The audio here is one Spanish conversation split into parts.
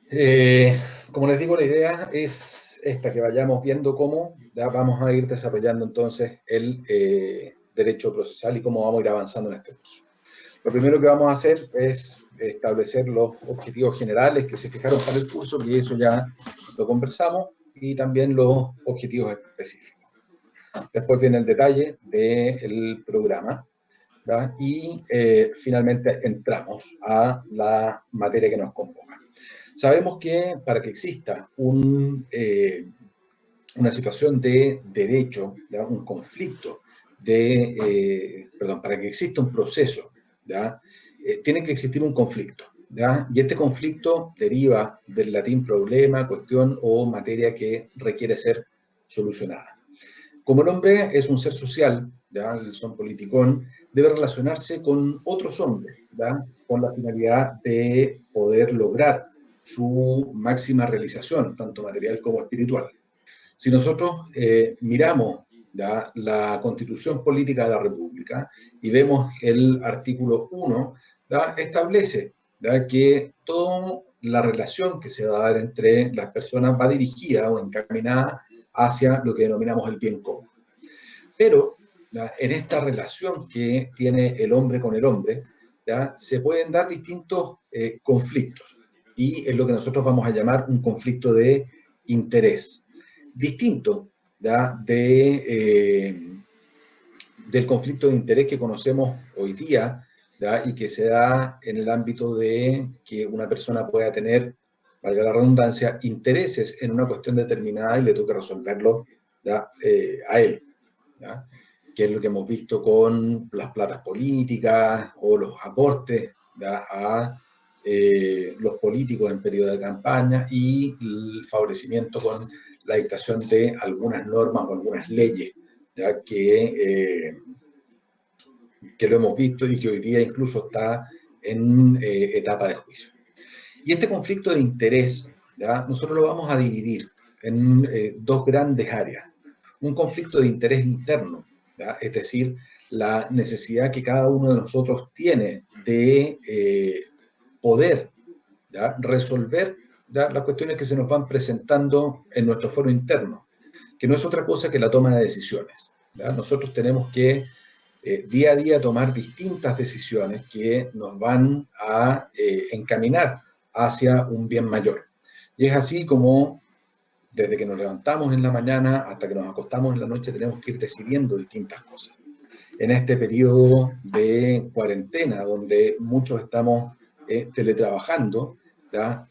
Eh, Como les digo, la idea es esta, que vayamos viendo cómo ya vamos a ir desarrollando entonces el derecho procesal y cómo vamos a ir avanzando en este curso. Lo primero que vamos a hacer es establecer los objetivos generales que se fijaron para el curso, y eso ya lo conversamos, y también los objetivos específicos. Después viene el detalle del programa, ¿verdad? Y finalmente entramos a la materia que nos convoca. Sabemos que para que exista una situación de derecho, ¿ya? Un conflicto perdón, para que exista un proceso, ¿ya? Tiene que existir un conflicto, ¿ya? Y este conflicto deriva del latín problema, cuestión o materia que requiere ser solucionada. Como el hombre es un ser social, ¿ya? El son politicón, debe relacionarse con otros hombres, ¿ya? Con la finalidad de poder lograr su máxima realización, tanto material como espiritual. Si nosotros miramos, ¿ya? La Constitución Política de la República y vemos el artículo 1, ¿ya? Establece, ¿ya? Que toda la relación que se va a dar entre las personas va dirigida o encaminada hacia lo que denominamos el bien común. Pero ¿ya? En esta relación que tiene el hombre con el hombre, ¿ya? Se pueden dar distintos conflictos, y es lo que nosotros vamos a llamar un conflicto de interés, distinto, ¿ya? Del conflicto de interés que conocemos hoy día, ¿ya? Y que se da en el ámbito de que una persona pueda tener, valga la redundancia, intereses en una cuestión determinada y le toca resolverlo, ¿ya? A él, ¿ya? Que es lo que hemos visto con las platas políticas o los aportes, ¿ya? A los políticos en periodo de campaña, y el favorecimiento con la dictación de algunas normas o algunas leyes, ¿ya? Que lo hemos visto y que hoy día incluso está en etapa de juicio. Y este conflicto de interés, ¿ya? Nosotros lo vamos a dividir en dos grandes áreas. Un conflicto de interés interno, ¿ya? Es decir, la necesidad que cada uno de nosotros tiene de poder, ¿ya? Resolver, ¿ya? Las cuestiones que se nos van presentando en nuestro foro interno, que no es otra cosa que la toma de decisiones, ¿ya? Nosotros tenemos que día a día tomar distintas decisiones que nos van a encaminar hacia un bien mayor. Y es así como desde que nos levantamos en la mañana hasta que nos acostamos en la noche tenemos que ir decidiendo distintas cosas. En este periodo de cuarentena, donde muchos estamos teletrabajando, ¿ya?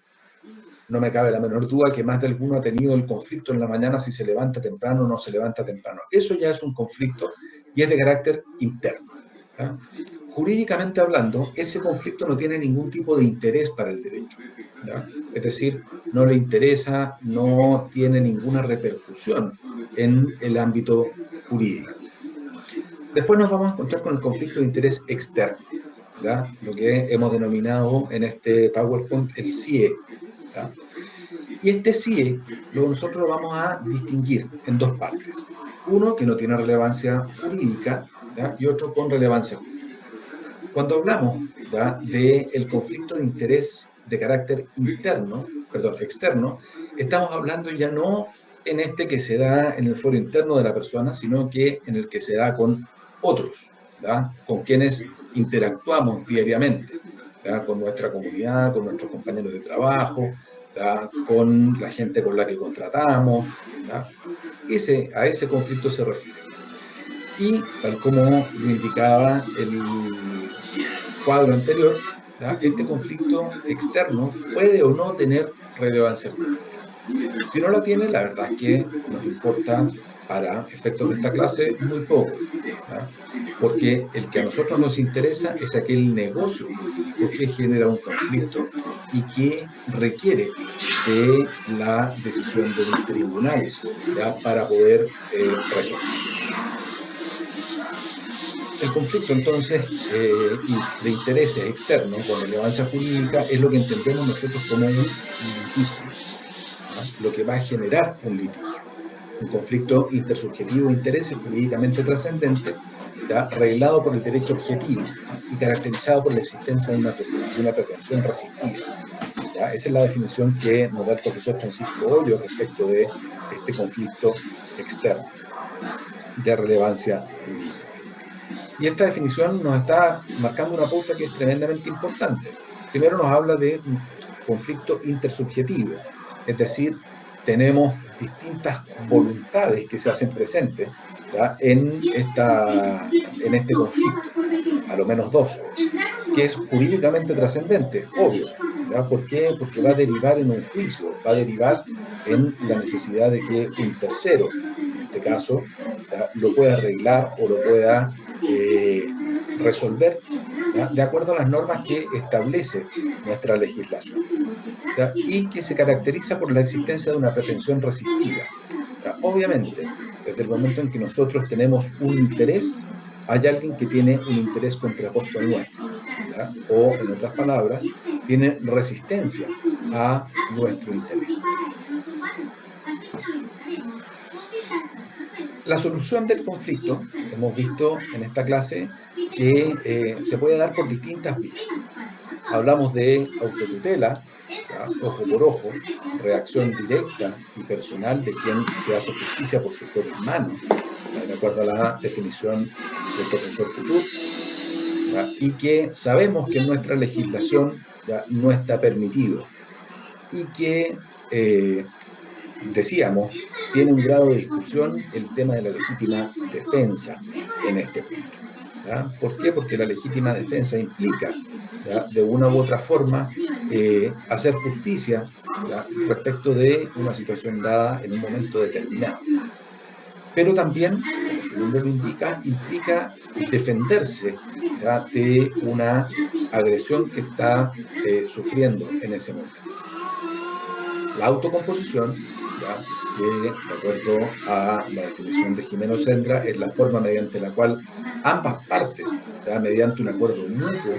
No me cabe la menor duda que más de alguno ha tenido el conflicto en la mañana si se levanta temprano o no se levanta temprano. Eso ya es un conflicto y es de carácter interno, ¿ya? Jurídicamente hablando, ese conflicto no tiene ningún tipo de interés para el derecho, ¿ya? Es decir, no le interesa, no tiene ninguna repercusión en el ámbito jurídico. Después nos vamos a encontrar con el conflicto de interés externo, ¿ya? Lo que hemos denominado en este PowerPoint el CIE, ¿ya? Y este CIE nosotros lo vamos a distinguir en dos partes. Uno que no tiene relevancia jurídica, ¿ya? Y otro con relevancia jurídica. Cuando hablamos, ¿ya? Del conflicto de interés de carácter interno, perdón, externo, estamos hablando ya no en este que se da en el foro interno de la persona, sino que en el que se da con otros, ¿ya? Con quienes interactuamos diariamente, ¿ya? Con nuestra comunidad, con nuestros compañeros de trabajo, ¿ya? Con la gente con la que contratamos, ¿ya? A ese conflicto se refiere. Y tal como lo indicaba el cuadro anterior, ¿ya? Este conflicto externo puede o no tener relevancia jurídica. Si no la tiene, la verdad es que nos importa, para efectos de esta clase, muy poco, ¿ya? Porque el que a nosotros nos interesa es aquel negocio jurídico que genera un conflicto y que requiere de la decisión de un tribunal, ¿ya? Para poder resolver. El conflicto, entonces, de intereses externos con relevancia jurídica es lo que entendemos nosotros como un litigio, ¿ya? Lo que va a generar un litigio, un conflicto intersubjetivo de intereses jurídicamente trascendente, ¿ya? Reglado por el derecho objetivo y caracterizado por la existencia de una pretensión resistida. ¿ya? Esa es la definición que nos da el profesor Francisco Hoyo respecto de este conflicto externo de relevancia individual. Y esta definición nos está marcando una pauta que es tremendamente importante. Primero nos habla de un conflicto intersubjetivo, es decir, tenemos distintas voluntades que se hacen presentes, ¿ya?, en este conflicto, a lo menos dos, que es jurídicamente trascendente, obvio. ¿Ya? ¿Por qué? Porque va a derivar en un juicio, va a derivar en la necesidad de que un tercero, en este caso, ¿ya?, lo pueda arreglar o lo pueda resolver, ¿ya?, de acuerdo a las normas que establece nuestra legislación, ¿ya?, y que se caracteriza por la existencia de una pretensión resistida. ¿Ya? Obviamente, desde el momento en que nosotros tenemos un interés, hay alguien que tiene un interés contrapuesto al nuestro, ¿ya? O, en otras palabras, tiene resistencia a nuestro interés. La solución del conflicto, hemos visto en esta clase, que se puede dar por distintas vías. Hablamos de autotutela, ¿ya?, ojo por ojo, reacción directa y personal de quien se hace justicia por sus propias manos, ¿ya?, de acuerdo a la definición del profesor Couture, ¿ya?, y que sabemos que en nuestra legislación ya no está permitido y que, decíamos, tiene un grado de discusión el tema de la legítima defensa en este punto. ¿Ya? ¿Por qué? Porque la legítima defensa implica, ¿ya?, de una u otra forma, hacer justicia, ¿ya?, respecto de una situación dada en un momento determinado. Pero también, como su nombre lo indica, implica defenderse, ¿ya?, de una agresión que está sufriendo en ese momento. La autocomposición, ¿ya?, que de acuerdo a la definición de Jimeno Sendra es la forma mediante la cual ambas partes, ¿ya?, mediante un acuerdo mutuo,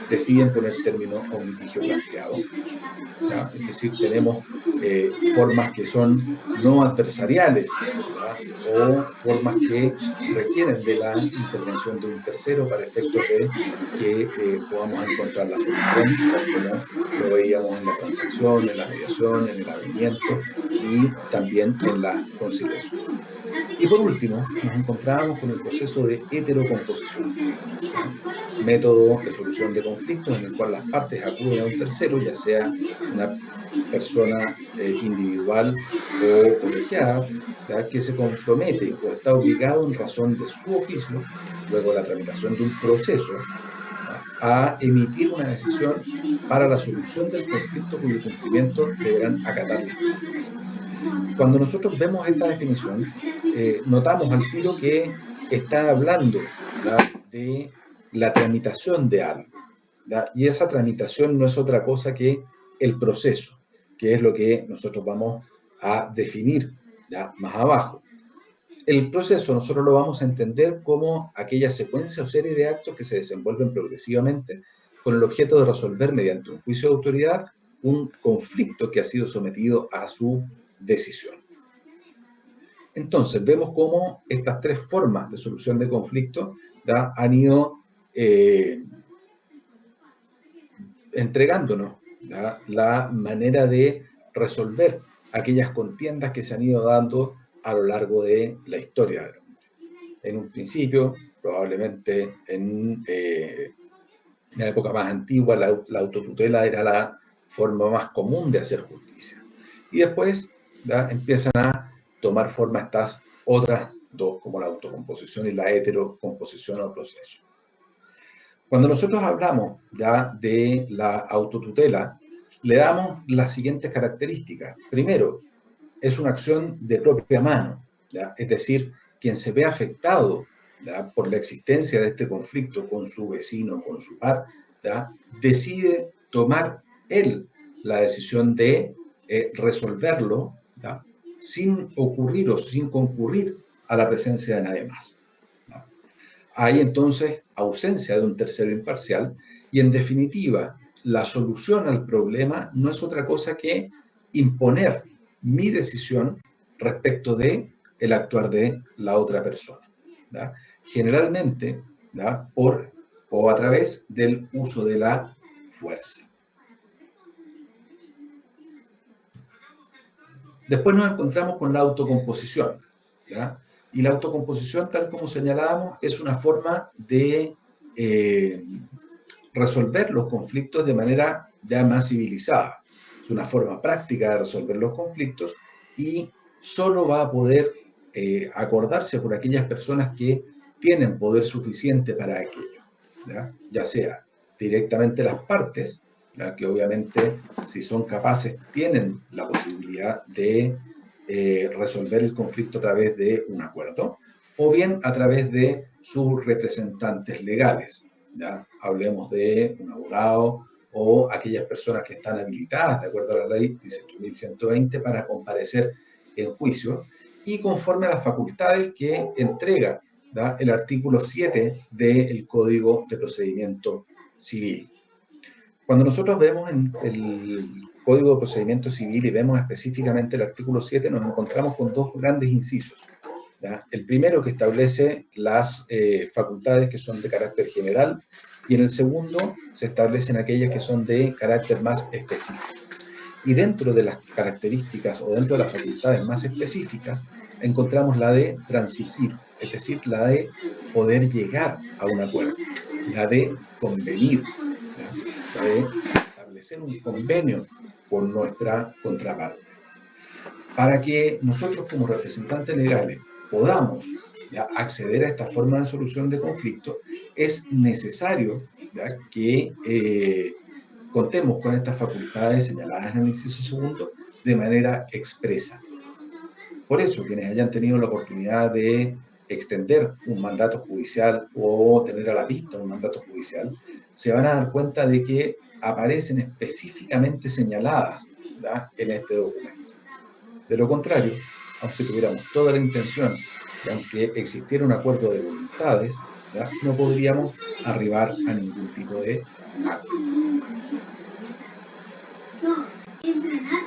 deciden poner término a un litigio planteado, ¿ya? Es decir, tenemos formas que son no adversariales, ¿ya?, o formas que requieren de la intervención de un tercero para efectos de que podamos encontrar la solución, tal como lo veíamos en la transacción, en la mediación, en el avenimiento y también en la conciliación. Y por último, nos encontramos con el proceso de heterocomposición, ¿ya?, método de solución de conflictos en el cual las partes acuden a un tercero, ya sea una persona individual o colegiada, ¿ya?, que se compromete o está obligado en razón de su oficio, luego de la tramitación de un proceso, ¿ya?, a emitir una decisión para la solución del conflicto cuyo cumplimiento deberán acatar las partes. Cuando nosotros vemos esta definición, notamos al tiro que está hablando, ¿ya?, de la tramitación de algo, ¿ya?, y esa tramitación no es otra cosa que el proceso, que es lo que nosotros vamos a definir, ¿ya?, más abajo. El proceso nosotros lo vamos a entender como aquella secuencia o serie de actos que se desenvuelven progresivamente con el objeto de resolver mediante un juicio de autoridad un conflicto que ha sido sometido a su decisión. Entonces, vemos cómo estas tres formas de solución de conflictos, ¿ya?, han ido entregándonos, ¿ya?, la manera de resolver aquellas contiendas que se han ido dando a lo largo de la historia del hombre. En un principio, probablemente en la época más antigua, la autotutela era la forma más común de hacer justicia. Y después, ¿ya?, empiezan a tomar forma estas otras dos, como la autocomposición y la heterocomposición o proceso. Cuando nosotros hablamos ya de la autotutela, le damos las siguientes características. Primero, es una acción de propia mano, ¿ya?, es decir, quien se ve afectado, ¿ya?, por la existencia de este conflicto con su vecino, con su par, ¿ya?, decide tomar él la decisión de resolverlo, ¿ya?, sin ocurrir o sin concurrir a la presencia de nadie más, ¿ya? Hay entonces ausencia de un tercero imparcial y, en definitiva, la solución al problema no es otra cosa que imponer mi decisión respecto de el actuar de la otra persona, ¿ya?, generalmente, ¿ya?, por o a través del uso de la fuerza. Después nos encontramos con la autocomposición, ¿ya? Y la autocomposición, tal como señalábamos, es una forma de resolver los conflictos de manera ya más civilizada. Es una forma práctica de resolver los conflictos y solo va a poder acordarse por aquellas personas que tienen poder suficiente para aquello, ya sea directamente las partes, ¿ya? Que obviamente si son capaces tienen la posibilidad de resolver el conflicto a través de un acuerdo, o bien a través de sus representantes legales. ¿Ya? Hablemos de un abogado o aquellas personas que están habilitadas, de acuerdo a la ley 18.120, para comparecer en juicio y conforme a las facultades que entrega, ¿ya? El artículo 7 del Código de Procedimiento Civil. Cuando nosotros vemos en el Código de Procedimiento Civil y vemos específicamente el artículo 7, nos encontramos con dos grandes incisos. ¿Ya? El primero que establece las facultades que son de carácter general y en el segundo se establecen aquellas que son de carácter más específico. Y dentro de las características o dentro de las facultades más específicas encontramos la de transigir, es decir, la de poder llegar a un acuerdo, la de convenir, ¿ya? La de establecer un convenio con nuestra contraparte. Para que nosotros como representantes legales podamos, ¿ya?, acceder a esta forma de solución de conflicto, es necesario, ¿ya?, que contemos con estas facultades señaladas en el inciso segundo de manera expresa. Por eso, quienes hayan tenido la oportunidad de extender un mandato judicial o tener a la vista un mandato judicial, se van a dar cuenta de que aparecen específicamente señaladas, ¿ya?, en este documento. De lo contrario, aunque tuviéramos toda la intención y aunque existiera un acuerdo de voluntades, ¿ya?, no podríamos arribar a ningún tipo de acto.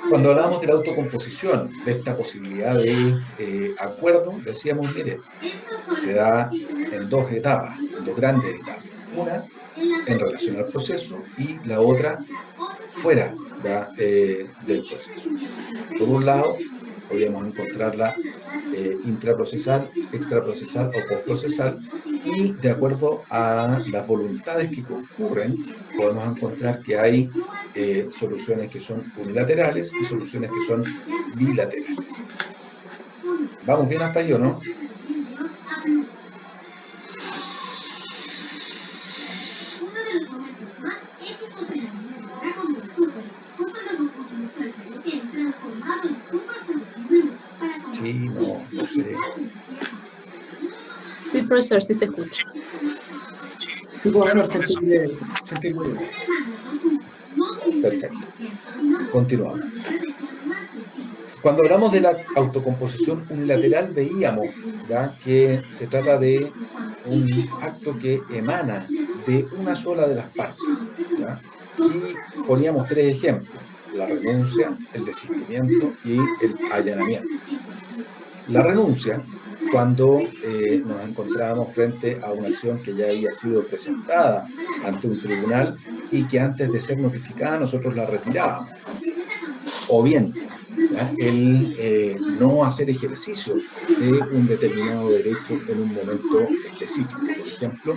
Cuando hablábamos de la autocomposición, de esta posibilidad de acuerdo, decíamos, mire, se da en dos etapas, en dos grandes etapas. Una en relación al proceso y la otra fuera, ¿ya?, del proceso. Por un lado, podríamos encontrarla intraprocesal, extraprocesal o postprocesal, y de acuerdo a las voluntades que concurren, podemos encontrar que hay soluciones que son unilaterales y soluciones que son bilaterales. ¿Vamos bien hasta ahí o no? Sí, no, no sé. Sí, profesor, sí se escucha. Sí, profesor, se entiende bien. Perfecto. Continuamos. Cuando hablamos de la autocomposición unilateral, veíamos, ¿ya?, que se trata de un acto que emana de una sola de las partes, ¿ya? Y poníamos tres ejemplos: la renuncia, el desistimiento y el allanamiento. La renuncia, cuando nos encontrábamos frente a una acción que ya había sido presentada ante un tribunal y que antes de ser notificada nosotros la retirábamos. O bien, ¿ya?, el no hacer ejercicio de un determinado derecho en un momento específico. Por ejemplo,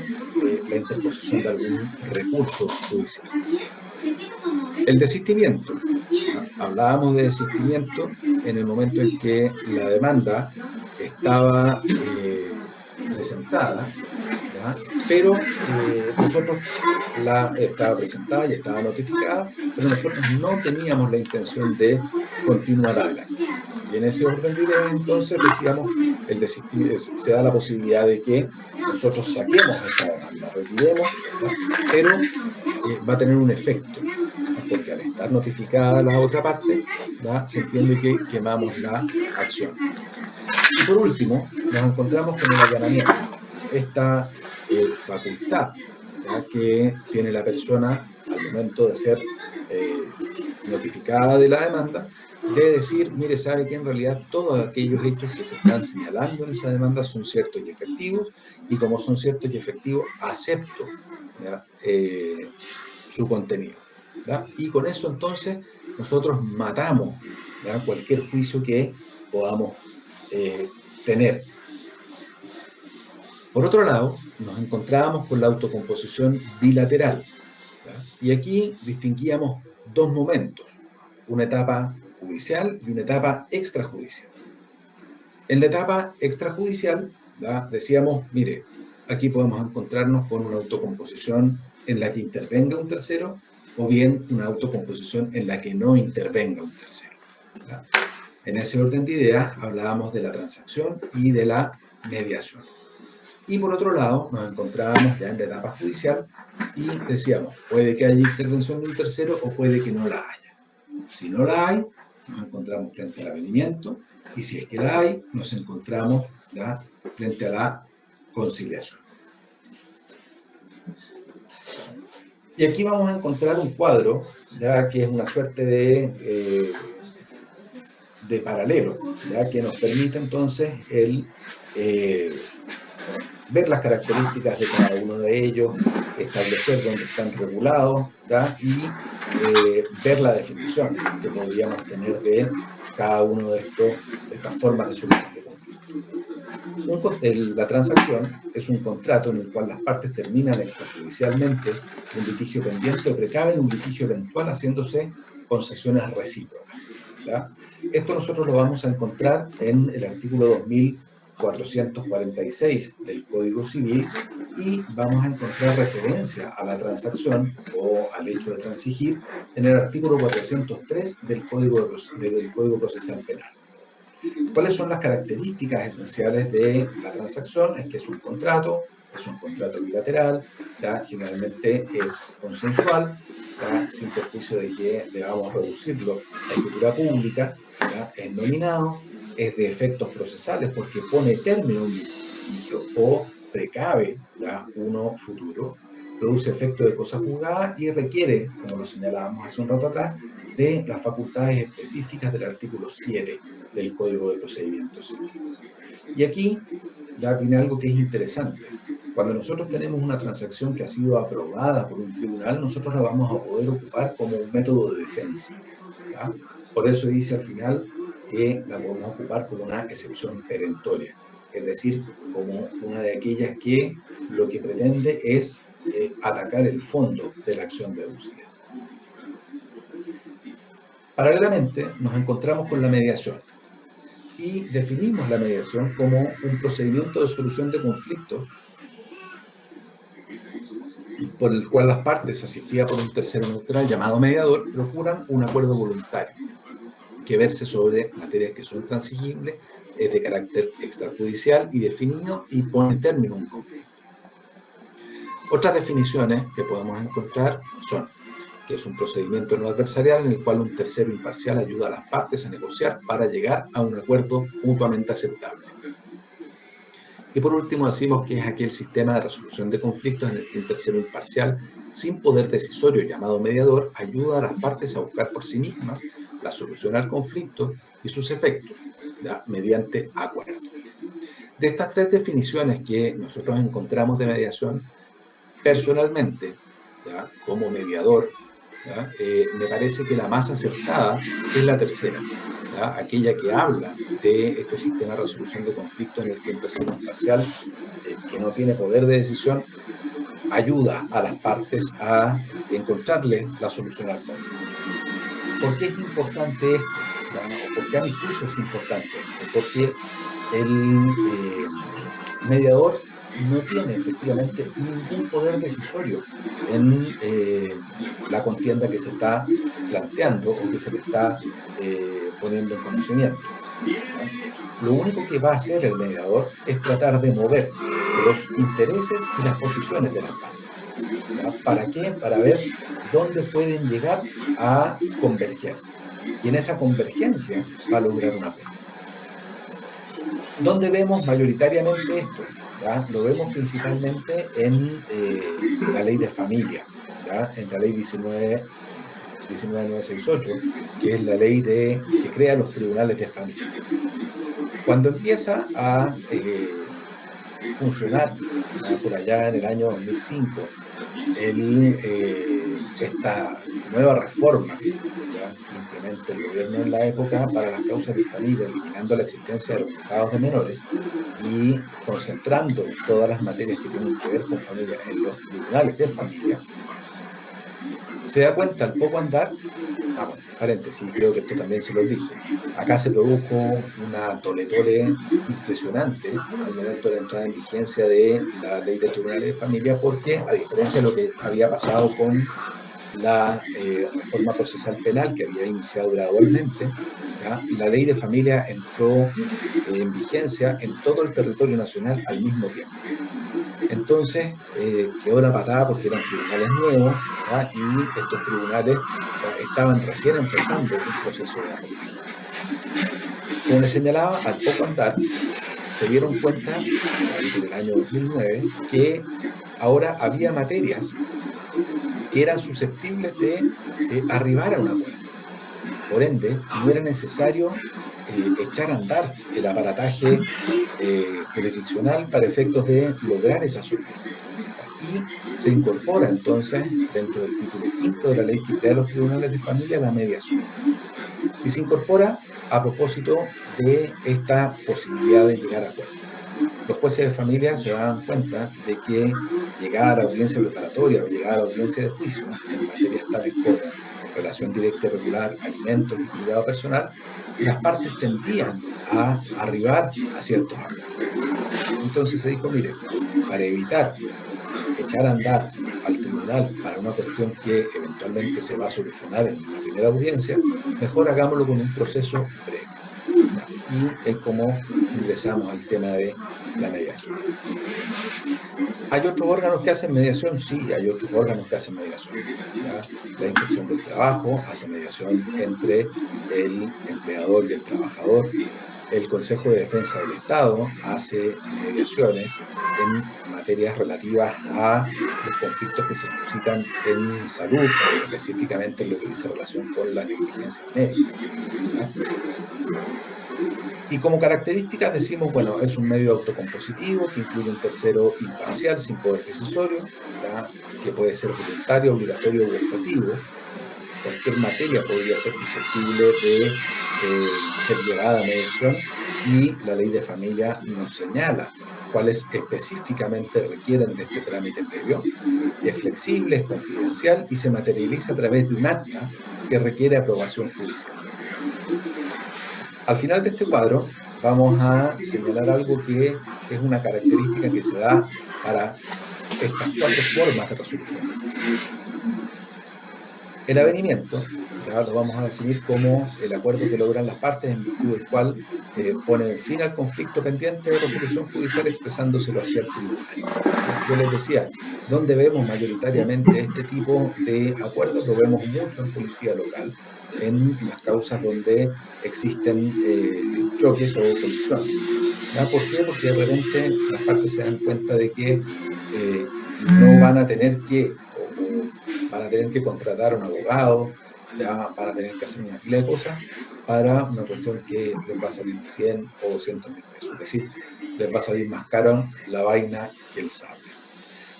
la interposición de algún recurso judicial. El desistimiento. ¿Ya? Hablábamos de desistimiento en el momento en que la demanda estaba presentada, ¿ya?, pero nosotros estaba presentada y estaba notificada, pero nosotros no teníamos la intención de continuar adelante. Y en ese orden de ideas, entonces, decíamos, se da la posibilidad de que nosotros saquemos esta demanda, retiremos, ¿ya?, pero va a tener un efecto, porque al estar notificada la otra parte, ¿ya?, se entiende que quemamos la acción. Y por último, nos encontramos con el allanamiento, esta facultad, ¿ya?, que tiene la persona al momento de ser notificada de la demanda, de decir, mire, sabe que en realidad todos aquellos hechos que se están señalando en esa demanda son ciertos y efectivos, y como son ciertos y efectivos, acepto, ¿ya?, su contenido, ¿ya? Y con eso entonces nosotros matamos ¿ya? Cualquier juicio que podamos tener. Por otro lado, nos encontrábamos con la autocomposición bilateral, ¿ya? Y aquí distinguíamos dos momentos, una etapa judicial y una etapa extrajudicial. En la etapa extrajudicial, ¿ya? Decíamos, mire, aquí podemos encontrarnos con una autocomposición en la que intervenga un tercero o bien una autocomposición en la que no intervenga un tercero, ¿ya? En ese orden de ideas hablábamos de la transacción y de la mediación. Y por otro lado, nos encontrábamos ya en la etapa judicial y decíamos, puede que haya intervención de un tercero o puede que no la haya. Si no la hay, nos encontramos frente al avenimiento y si es que la hay, nos encontramos ya frente a la conciliación. Y aquí vamos a encontrar un cuadro, ya que es una suerte de paralelo, ya que nos permite entonces el ver las características de cada uno de ellos, establecer dónde están regulados, ¿ya? Y ver la definición que podríamos tener de cada uno de estas formas de solución de conflictos. La transacción es un contrato en el cual las partes terminan extrajudicialmente un litigio pendiente o precaven un litigio eventual haciéndose concesiones recíprocas, ¿ya? Esto nosotros lo vamos a encontrar en el artículo 2446 del Código Civil y vamos a encontrar referencia a la transacción o al hecho de transigir en el artículo 403 del Código Procesal Penal. ¿Cuáles son las características esenciales de la transacción? Es que es un contrato bilateral, ¿ya? Generalmente es consensual, ¿ya? Sin perjuicio de que debamos reducirlo a escritura pública, ¿ya? Es nominado, es de efectos procesales porque pone término a un litigio o precave, ¿ya? Uno futuro, produce efecto de cosa juzgada y requiere, como lo señalábamos hace un rato atrás, de las facultades específicas del artículo 7 del Código de Procedimiento Civil. Y aquí ya viene algo que es interesante. Cuando nosotros tenemos una transacción que ha sido aprobada por un tribunal, nosotros la vamos a poder ocupar como un método de defensa, ¿ya? Por eso dice al final que la podemos ocupar como una excepción perentoria, es decir, como una de aquellas que lo que pretende es atacar el fondo de la acción deducida. Paralelamente, nos encontramos con la mediación y definimos la mediación como un procedimiento de solución de conflictos por el cual las partes, asistidas por un tercero neutral llamado mediador, procuran un acuerdo voluntario que verse sobre materias que son transigibles, es de carácter extrajudicial y definido y pone término a un conflicto. Otras definiciones que podemos encontrar son que es un procedimiento no adversarial en el cual un tercero imparcial ayuda a las partes a negociar para llegar a un acuerdo mutuamente aceptable. Y por último decimos que es aquel sistema de resolución de conflictos en el que un tercero imparcial, sin poder decisorio llamado mediador, ayuda a las partes a buscar por sí mismas la solución al conflicto y sus efectos, ¿ya? Mediante acuerdos. De estas tres definiciones que nosotros encontramos de mediación, personalmente, ¿ya? Como mediador, me parece que la más acertada es la tercera, ¿ya? Aquella que habla de este sistema de resolución de conflictos en el que un tercero imparcial, que no tiene poder de decisión, ayuda a las partes a encontrarle la solución al conflicto. ¿Por qué es importante esto? ¿O por qué a mi juicio es importante esto? Porque el mediador no tiene efectivamente ningún poder decisorio en la contienda que se está planteando o que se le está poniendo en conocimiento, ¿ya? Lo único que va a hacer el mediador es tratar de mover los intereses y las posiciones de las partes, ¿ya? ¿Para qué? Para ver dónde pueden llegar a converger. Y en esa convergencia va a lograr un acuerdo. ¿Dónde vemos mayoritariamente esto? ¿Ya? Lo vemos principalmente en la ley de familia, ¿ya? En la ley 19968, que es la ley que crea los tribunales de familia. Cuando empieza a funcionar, ¿ya? Por allá en el año 2005, el esta nueva reforma, ¿ya?, que implementa el gobierno en la época para las causas de familia, eliminando la existencia de los juzgados de menores y concentrando todas las materias que tienen que ver con familia en los tribunales de familia, se da cuenta al poco andar. Bueno, paréntesis, creo que esto también se lo dije. Acá se produjo una tole-tole impresionante al momento de la entrada en vigencia de la ley de tribunales de familia, porque a diferencia de lo que había pasado con la reforma procesal penal que había iniciado gradualmente, ¿ya?, la ley de familia entró en vigencia en todo el territorio nacional al mismo tiempo. Entonces, quedó la patada porque eran tribunales nuevos, ¿ya?, y estos tribunales, ¿ya?, estaban recién empezando un proceso de abordaje. Como les señalaba, al poco andar, se dieron cuenta, por ahí por el año 2009, que ahora había materias que eran susceptibles de arribar a un acuerdo. Por ende, no era necesario echar a andar el aparataje jurisdiccional para efectos de lograr esa solución. Y se incorpora entonces, dentro del título quinto de la ley que crea los tribunales de familia, la mediación. Y se incorpora a propósito de esta posibilidad de llegar a acuerdos. Los jueces de familia se dan cuenta de que llegar a la audiencia preparatoria o llegar a la audiencia de juicio en materias tales como relación directa y regular, alimentos y cuidado personal, las partes tendían a arribar a ciertos acuerdos. Entonces se dijo, mire, para evitar echar a andar al tribunal para una cuestión que eventualmente se va a solucionar en la primera audiencia, mejor hagámoslo con un proceso breve. ¿Ya? Y es como ingresamos al tema de la mediación. ¿Hay otros órganos que hacen mediación? Sí, hay otros órganos que hacen mediación, ¿ya? La Inspección del Trabajo hace mediación entre el empleador y el trabajador. El Consejo de Defensa del Estado hace mediaciones en materias relativas a los conflictos que se suscitan en salud, específicamente en lo que dice relación con las negligencias médicas, ¿ya? Y como características decimos, bueno, es un medio autocompositivo que incluye un tercero imparcial sin poder decisorio, ¿ya?, que puede ser voluntario, obligatorio u optativo. Cualquier materia podría ser susceptible de ser llevada a mediación, y la ley de familia nos señala cuáles específicamente requieren de este trámite previo. Es flexible, es confidencial y se materializa a través de un acta que requiere aprobación judicial. Al final de este cuadro vamos a señalar algo que es una característica que se da para estas cuatro formas de resolución de conflictos. El avenimiento, ya lo vamos a definir como el acuerdo que logran las partes en virtud del cual ponen fin al conflicto pendiente de resolución judicial expresándoselo hacia el tribunal. ¿Ya? Yo les decía, ¿dónde vemos mayoritariamente este tipo de acuerdos? Lo vemos mucho en policía local, en las causas donde existen choques o colisiones. ¿Ya? ¿Por qué? Porque de repente las partes se dan cuenta de que no van a tener que, o van a tener que contratar a un abogado, ¿ya?, van a tener que hacer una pila de cosas para una cuestión que les va a salir 100 o 200.000 pesos. Es decir, les va a salir más caro la vaina que el sable.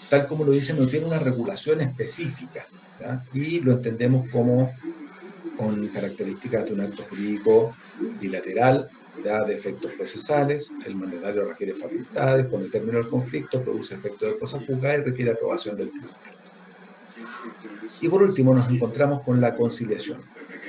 Tal como lo dicen, no tiene una regulación específica, ¿ya?, y lo entendemos como con características de un acto jurídico bilateral, ¿ya?, de efectos procesales. El mandatario requiere facultades, cuando termina el conflicto produce efecto de cosa juzgada y requiere aprobación del tribunal. Y por último nos encontramos con la conciliación,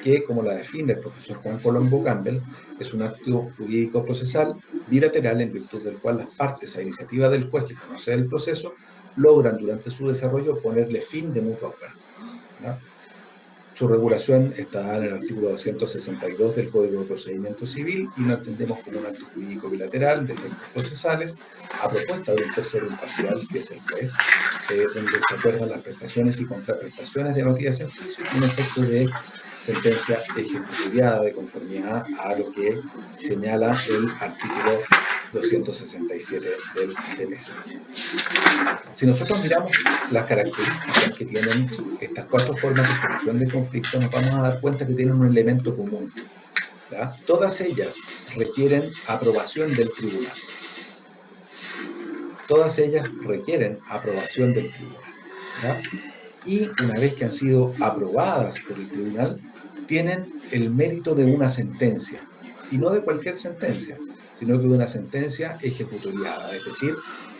que, como la define el profesor Juan Colombo Campbell, es un acto jurídico procesal bilateral en virtud del cual las partes, a iniciativa del juez que conoce el proceso, logran durante su desarrollo ponerle fin de mutuo acuerdo, ¿ya? Su regulación está en el artículo 262 del Código de Procedimiento Civil y lo entendemos como un acto jurídico bilateral de efectos procesales a propuesta de un tercero imparcial, que es el juez, donde se acuerdan las prestaciones y contraprestaciones debatidas en juicio y tiene efecto de sentencia ejecutoriada de conformidad a lo que señala el artículo 267 del CPC. Si nosotros miramos las características que tienen estas cuatro formas de solución de conflictos, nos vamos a dar cuenta que tienen un elemento común, ¿ya? Todas ellas requieren aprobación del tribunal. Todas ellas requieren aprobación del tribunal, ¿ya? y una vez que han sido aprobadas por el tribunal, tienen el mérito de una sentencia, y no de cualquier sentencia, sino que de una sentencia ejecutoriada, es decir,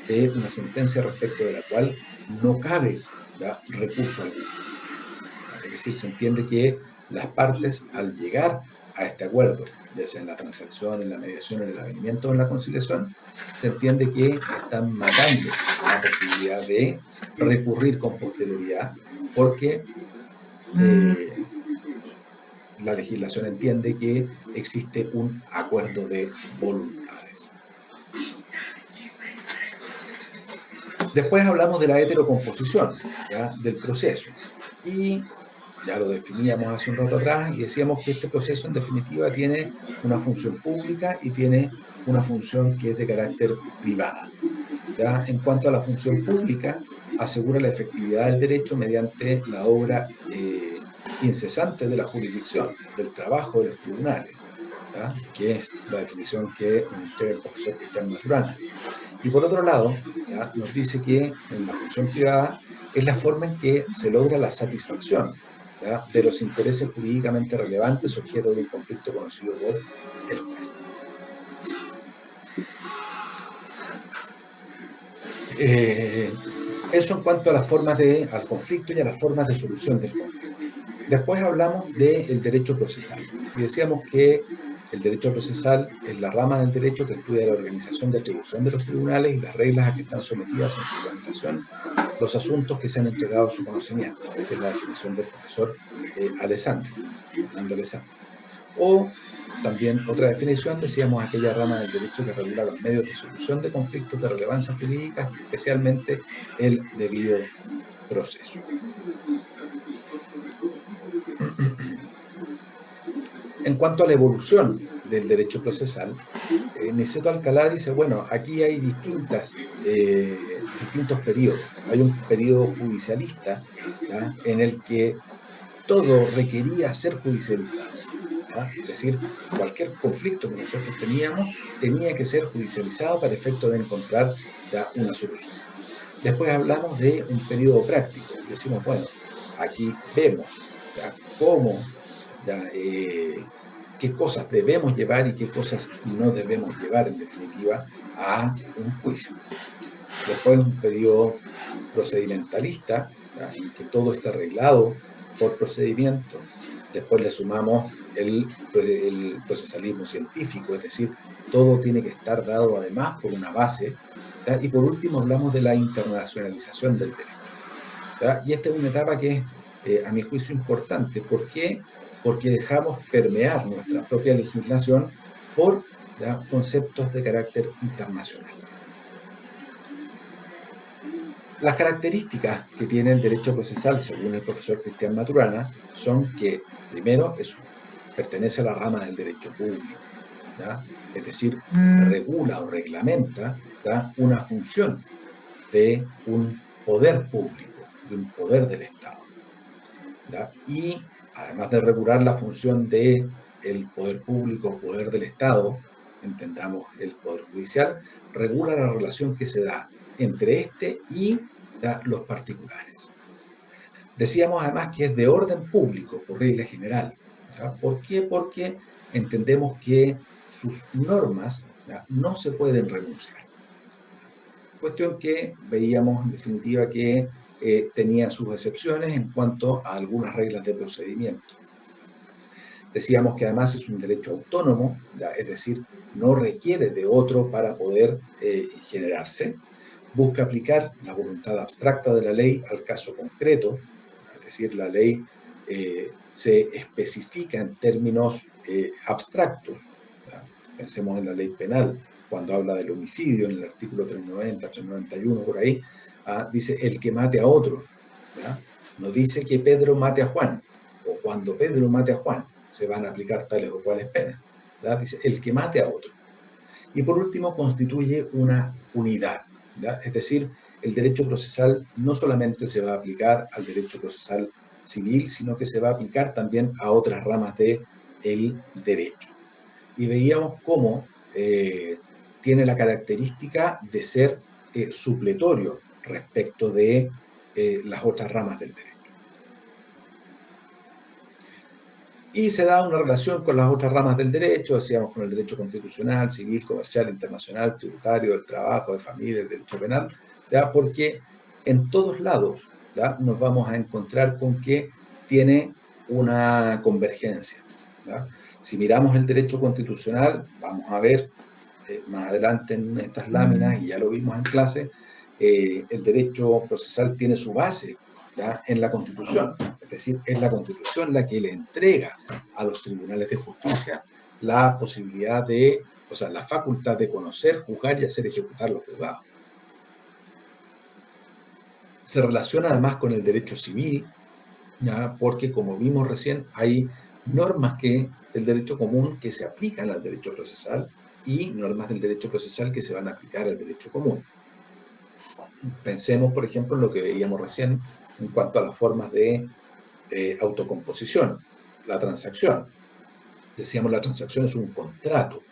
de una sentencia respecto de la cual no cabe, ¿ya?, recurso alguno. Es decir, se entiende que las partes, al llegar a este acuerdo, ya sea en la transacción, en la mediación, en el avenimiento o en la conciliación, se entiende que están matando la posibilidad de recurrir con posterioridad, porque la legislación entiende que existe un acuerdo de voluntades. Después hablamos de la heterocomposición, ¿ya?, del proceso. Y ya lo definíamos hace un rato atrás y decíamos que este proceso en definitiva tiene una función pública y tiene una función que es de carácter privada. ¿Ya? En cuanto a la función pública, asegura la efectividad del derecho mediante la obra incesante de la jurisdicción, del trabajo de los tribunales, ¿ya?, que es la definición que nos entrega el profesor Cristian Maturana. Y por otro lado, ¿ya?, nos dice que en la función privada es la forma en que se logra la satisfacción, ¿ya?, de los intereses jurídicamente relevantes objeto de un conflicto conocido por el juez. Eso en cuanto a las formas al conflicto y a las formas de solución del conflicto. Después hablamos del derecho procesal y decíamos que el derecho procesal es la rama del derecho que estudia la organización de atribución de los tribunales y las reglas a que están sometidas en su tramitación los asuntos que se han entregado a su conocimiento, que es la definición del profesor Alessandri, Fernando Alessandri. O también otra definición, decíamos, aquella rama del derecho que regula los medios de solución de conflictos de relevancia jurídica, especialmente el debido proceso. En cuanto a la evolución del derecho procesal, Niceto Alcalá dice, bueno, aquí hay distintos periodos. Hay un periodo judicialista, ¿ya?, en el que todo requería ser judicializado, ¿ya? Es decir, cualquier conflicto que nosotros teníamos tenía que ser judicializado para efecto de encontrar, ¿ya?, una solución. Después hablamos de un periodo práctico. Decimos, bueno, aquí vemos, ¿ya?, cómo, ¿ya?, qué cosas debemos llevar y qué cosas no debemos llevar, en definitiva, a un juicio. Después un periodo procedimentalista, ¿ya?, en que todo está arreglado por procedimiento. Después le sumamos el procesalismo científico, es decir, todo tiene que estar dado además por una base, ¿ya? Y por último hablamos de la internacionalización del derecho, ¿ya? Y esta es una etapa que es, a mi juicio, importante. ¿Por qué? Porque dejamos permear nuestra propia legislación por, ¿ya?, conceptos de carácter internacional. Las características que tiene el derecho procesal, según el profesor Cristian Maturana, son que, primero, pertenece a la rama del derecho público, ¿ya? Es decir, regula o reglamenta, ¿ya?, una función de un poder público, de un poder del Estado, ¿ya? Y además de regular la función del poder público, poder del Estado, entendamos el poder judicial, regula la relación que se da entre este y, ¿ya?, los particulares. Decíamos además que es de orden público, por regla general, ¿ya? ¿Por qué? Porque entendemos que sus normas, ¿ya?, no se pueden renunciar. Cuestión que veíamos en definitiva que tenía sus excepciones en cuanto a algunas reglas de procedimiento. Decíamos que además es un derecho autónomo, ¿ya?, es decir, no requiere de otro para poder generarse. Busca aplicar la voluntad abstracta de la ley al caso concreto, es decir, la ley se especifica en términos abstractos, ¿ya? Pensemos en la ley penal, cuando habla del homicidio, en el artículo 390, 391, por ahí, dice el que mate a otro, ¿ya? No dice que Pedro mate a Juan, o cuando Pedro mate a Juan, se van a aplicar tales o cuales penas, ¿ya? Dice el que mate a otro. Y por último, constituye una unidad, ¿ya? Es decir, el derecho procesal no solamente se va a aplicar al derecho procesal civil, sino que se va a aplicar también a otras ramas del derecho. Y veíamos cómo tiene la característica de ser supletorio respecto de las otras ramas del derecho. Y se da una relación con las otras ramas del derecho, decíamos con el derecho constitucional, civil, comercial, internacional, tributario, del trabajo, de familia, del derecho penal, ¿ya? Porque en todos lados, ¿ya?, nos vamos a encontrar con que tiene una convergencia, ¿ya? Si miramos el derecho constitucional, vamos a ver más adelante en estas láminas, y ya lo vimos en clase, el derecho procesal tiene su base, ¿ya?, en la Constitución. Es decir, es la Constitución la que le entrega a los tribunales de justicia la posibilidad de, o sea, la facultad de conocer, juzgar y hacer ejecutar los juzgados. Se relaciona además con el derecho civil, ¿ya?, porque como vimos recién, hay normas del derecho común que se aplican al derecho procesal y normas del derecho procesal que se van a aplicar al derecho común. Pensemos, por ejemplo, en lo que veíamos recién en cuanto a las formas de autocomposición, la transacción. Decíamos, la transacción es un contrato,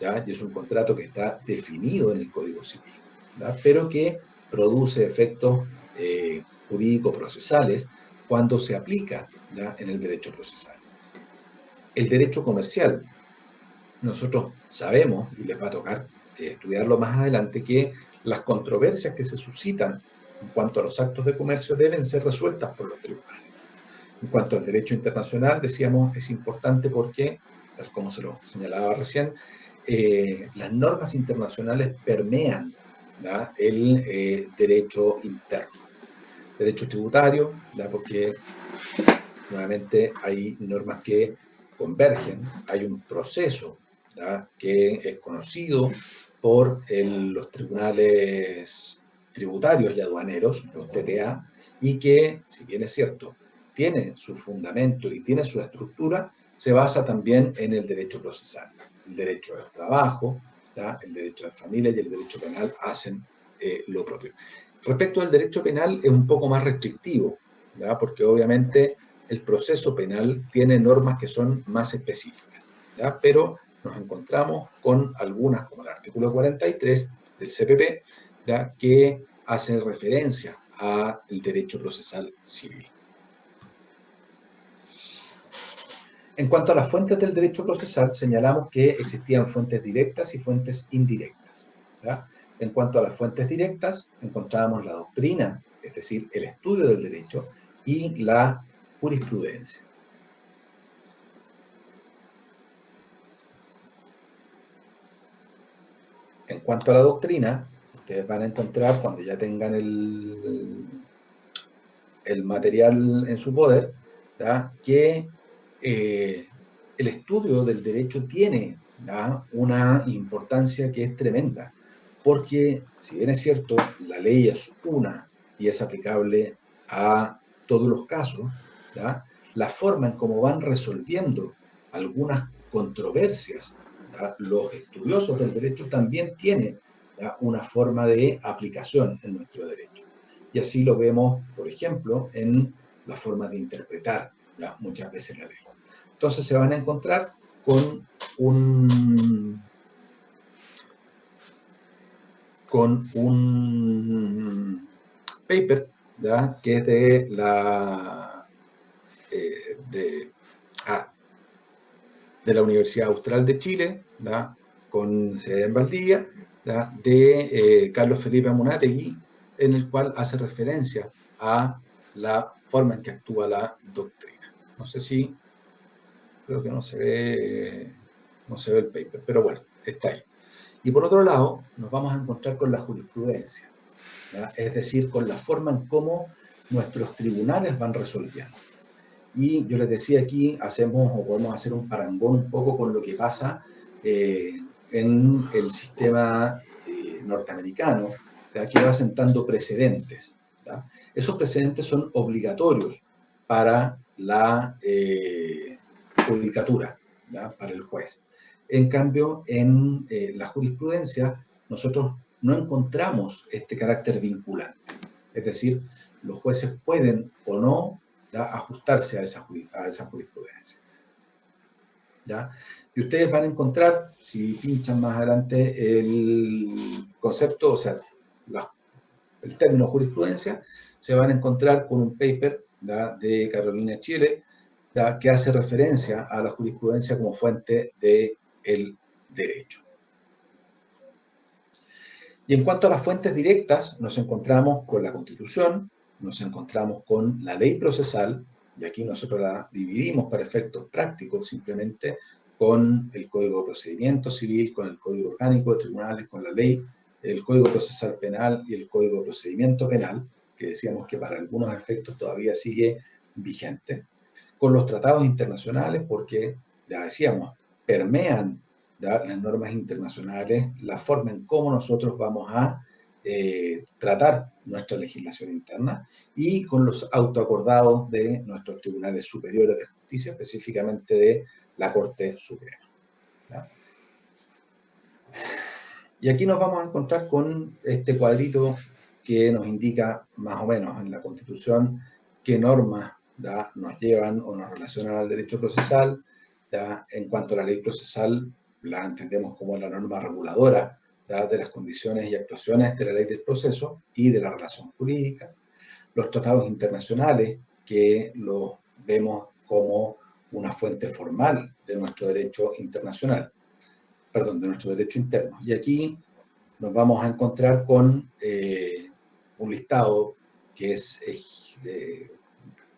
¿ya?, y es un contrato que está definido en el Código Civil, ¿ya?, pero que produce efectos jurídico-procesales cuando se aplica, ¿ya?, en el derecho procesal. El derecho comercial. Nosotros sabemos, y les va a tocar estudiarlo más adelante, que las controversias que se suscitan en cuanto a los actos de comercio deben ser resueltas por los tribunales. En cuanto al derecho internacional, decíamos, es importante porque, tal como se lo señalaba recién, las normas internacionales permean, ¿ya?, el derecho interno. Derecho tributario, ¿ya?, porque nuevamente hay normas que convergen, hay un proceso, ¿ya?, que es conocido por los tribunales tributarios y aduaneros, los TTA, y que, si bien es cierto, tiene su fundamento y tiene su estructura, se basa también en el derecho procesal. El derecho del trabajo, ¿ya?, el derecho de familia y el derecho penal hacen lo propio. Respecto al derecho penal, es un poco más restrictivo, ¿ya?, porque obviamente el proceso penal tiene normas que son más específicas, ¿ya?, pero nos encontramos con algunas, como el artículo 43 del CPP, ¿ya?, que hace referencia al derecho procesal civil. En cuanto a las fuentes del derecho procesal, señalamos que existían fuentes directas y fuentes indirectas, ¿ya? En cuanto a las fuentes directas, encontrábamos la doctrina, es decir, el estudio del derecho, y la jurisprudencia. En cuanto a la doctrina, ustedes van a encontrar, cuando ya tengan el material en su poder, ¿ya?, que el estudio del derecho tiene, ¿ya?, una importancia que es tremenda, porque si bien es cierto, la ley es una y es aplicable a todos los casos, ¿ya?, la forma en cómo van resolviendo algunas controversias, ¿ya?, los estudiosos del derecho también tienen, ¿ya?, una forma de aplicación en nuestro derecho. Y así lo vemos, por ejemplo, en la forma de interpretar, ¿ya?, muchas veces la ley. Entonces se van a encontrar con un paper, ¿ya?, que es de la Universidad Austral de Chile, ¿ya?, con sede en Valdivia, ¿ya?, de Carlos Felipe Amunátegui, en el cual hace referencia a la forma en que actúa la doctrina. No sé si, creo que no se ve el paper, pero bueno, está ahí. Y por otro lado, nos vamos a encontrar con la jurisprudencia, ¿ya?, es decir, con la forma en cómo nuestros tribunales van resolviendo. Y yo les decía, aquí podemos hacer un parangón un poco con lo que pasa en el sistema norteamericano, ¿ya?, que va sentando precedentes, ¿ya? Esos precedentes son obligatorios para la judicatura, ¿ya?, para el juez. En cambio, en la jurisprudencia, nosotros no encontramos este carácter vinculante. Es decir, los jueces pueden o no, ¿ya?, ajustarse a esa jurisprudencia, ¿ya? Y ustedes van a encontrar, si pinchan más adelante, el concepto, o sea, el término jurisprudencia, se van a encontrar con un paper, ¿ya?, de Carolina Chile, ¿ya?, que hace referencia a la jurisprudencia como fuente del derecho. Y en cuanto a las fuentes directas, nos encontramos con la Constitución, nos encontramos con la ley procesal, y aquí nosotros la dividimos para efectos prácticos simplemente con el Código de Procedimiento Civil, con el Código Orgánico de Tribunales, con la ley, el Código Procesal Penal y el Código de Procedimiento Penal, que decíamos que para algunos efectos todavía sigue vigente, con los tratados internacionales, porque, ya decíamos, permean, ¿ya?, las normas internacionales, la forma en cómo nosotros vamos a tratar nuestra legislación interna, y con los autoacordados de nuestros tribunales superiores de justicia, específicamente de la Corte Suprema, ¿ya? Y aquí nos vamos a encontrar con este cuadrito que nos indica más o menos en la Constitución qué normas, ¿ya?, nos llevan o nos relacionan al derecho procesal, ¿ya? En cuanto a la ley procesal, la entendemos como la norma reguladora, ¿ya?, de las condiciones y actuaciones de la ley del proceso y de la relación jurídica. Los tratados internacionales, que los vemos como una fuente formal de nuestro derecho internacional, perdón, de nuestro derecho interno. Y aquí nos vamos a encontrar con un listado que es